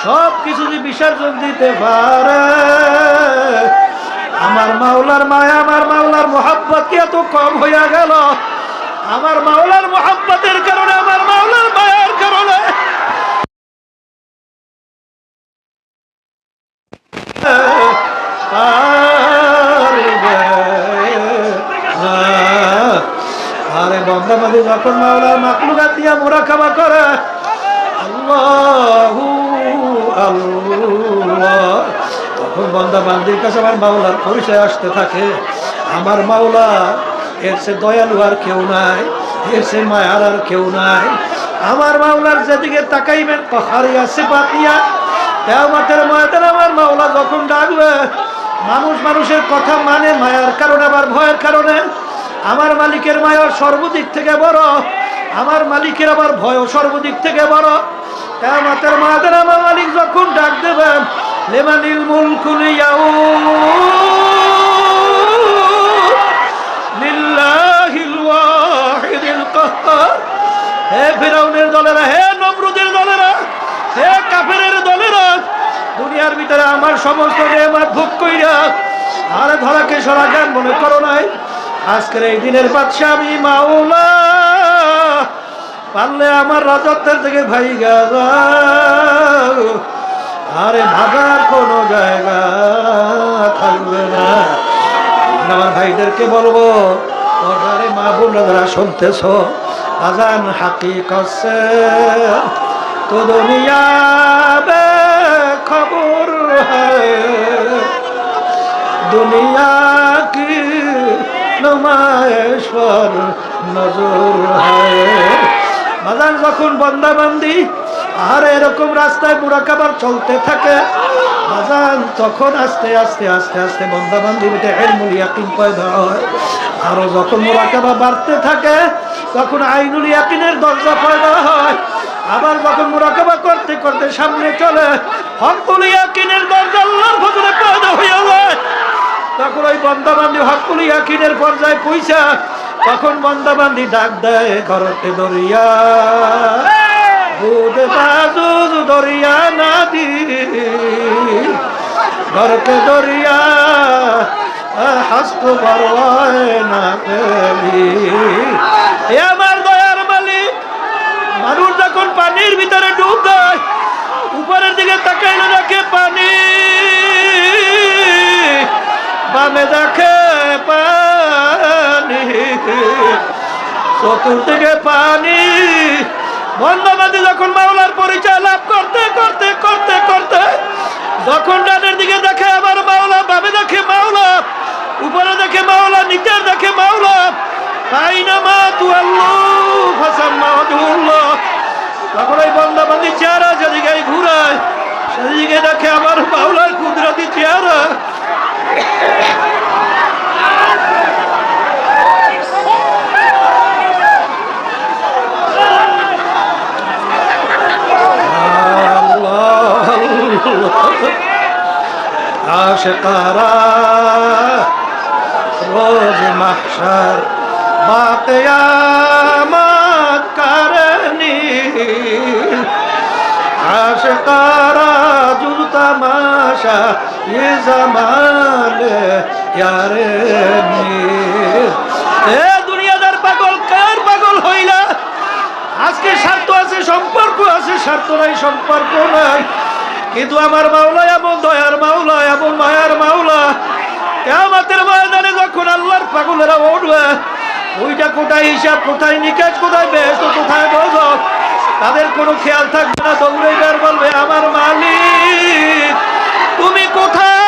Speaker 1: সব কিছু যদি বিসর্জন দিতে পারে, আমার মাওলার মায়া, আমার মাওলার মোহাব্বত কি এত কম হইয়া গেল? আমার মাওলার মোহাব্বতের কারণে, আমার মাওলার মায়ার কারণে আরে বন্দা বান্দি যখন মাওলার মাখলুকাত দিয়া মুরাকাবা করে, আল্লাহু আল্লাহ, তখন বন্দা বান্দির কাছে আমার মাওলার পরিচয় আসতে থাকে। আমার মাওলা এর সে দয়ালু আর কেউ নাই, এর সে মায়ার আর কেউ নাই। আমার মাওলার যেদিকে তাকাইবেন কহারিয়া সিফাত নিয়া, কিয়ামতের ময়দানে আমার মাওলা যখন ডাকবে, মানুষ মানুষের কথা মানে মায়ার কারণে, আবার ভয়ের কারণে। আমার মালিকের মায়া সর্বদিক থেকে বড়, আমার মালিকের আবার ভয় সর্বদিক থেকে বড়। কিয়ামতের ময়দানে আমার মালিক যখন ডাক দেবেন, লিমানিল মুলকুল ইয়াউম লিল্লাহিল ওয়াহিদিল কাহ্হার। হে ফিরাউনের দলেরা, হে নমরুদের দলেরা, হে কাফেরের দলেরা, দুনিয়ার ভিতরে আমার সমস্ত নেয়ামত ভোগ কইরা আরে ধরাকে সরা জ্ঞান মনে করো নাই। আজকের এই দিনের বাদশা আমি মাওলা, পারলে আমার রাজত্বের থেকে ভাইগা যাও, আরে ভাগার কোনো জায়গা থাকবে না। আমার ভাইদেরকে বলবো, আরে মা বোনরা যারা শুনতেছ, আজান হাকিকত সে তো দুনিয়া বে খবর হ্যায়, দুনিয়া কি নুমাইশ পর নজর হ্যায়। বাজার যখন বন্দা বান্দি আর এরকম রাস্তায় মুরাকাবার চলতে থাকে, বাজান তখন আস্তে আস্তে আস্তে আস্তে বন্দা বান্দির ভিতরে ইলমুল ইয়াকিন পয়দা হয়। আরো যখন মুরাকাবা বাড়তে থাকে, তখন আইনুল ইয়াকিনের দরজা পয়দা হয়। আবার যখন মুরাকাবা করতে করতে সামনে চলে, হকুল ইয়াকিনের দরজা আল্লাহর ফজলে পয়দা হয়ে যায়। তখন ওই বন্দা বান্দি হকুল ইয়াকিনের পর্যায়ে পৌঁছা, তখন বন্দা বান্দি ডাক দেয়, ঘরতে দরিয়া বুদ বাজুজ দরিয়া নাদি, ঘরতে দরিয়া হাসতো পারওয়ায় না পেলি। এ আমার দয়ার মালিক, মানুষ যখন পানির ভিতরে ডুব দেয় উপরের দিকে তাকাইলে দেখে পানি, বামে দেখে পানি, চতুর্দিকে পানি। বন্দাবাদী যখন মাওলার পরিচয় লাভ করতে করতে করতে করতে যখন ডানের দিকে দেখে আবার মাওলা, বামে দেখে মাওলা, উপরে দেখে মাওলা, নিচে দেখে মাওলা, আইনামা তু আল্লাহ ফাসাম্মা ওয়াজহুল্লাহ, তখন ওই বন্দাবাদী চেহারা যেদিকে ঘুরায় সেদিকে দেখে আমার মাওলার কুদরতি চেহারা। आशिकारा रोज महशर बाक़यामत करनी, आशिकारा जुज़ तमाशा ये ज़माने यारे नीर। ए दुनियादार पागल कार पागल হইলা? আজকে স্বার্থ আছে, সম্পর্ক আছে, স্বার্থ নাই সম্পর্ক নাই, কিন্তু আমার মাওলা এমন দয়ার মাওলা, এমন মায়ার মাওলা, কিয়ামতের ময়দানে যখন আল্লাহর পাগলেরা উঠবে, ওইটা কোথায় হিসাব, কোথায় নিকাশ, কোথায় বেহেশত, কোথায় দোজখ, তাদের কোনো খেয়াল থাকবে না। দৌড়ে বের বলবে আমার মালিক তুমি কোথায়?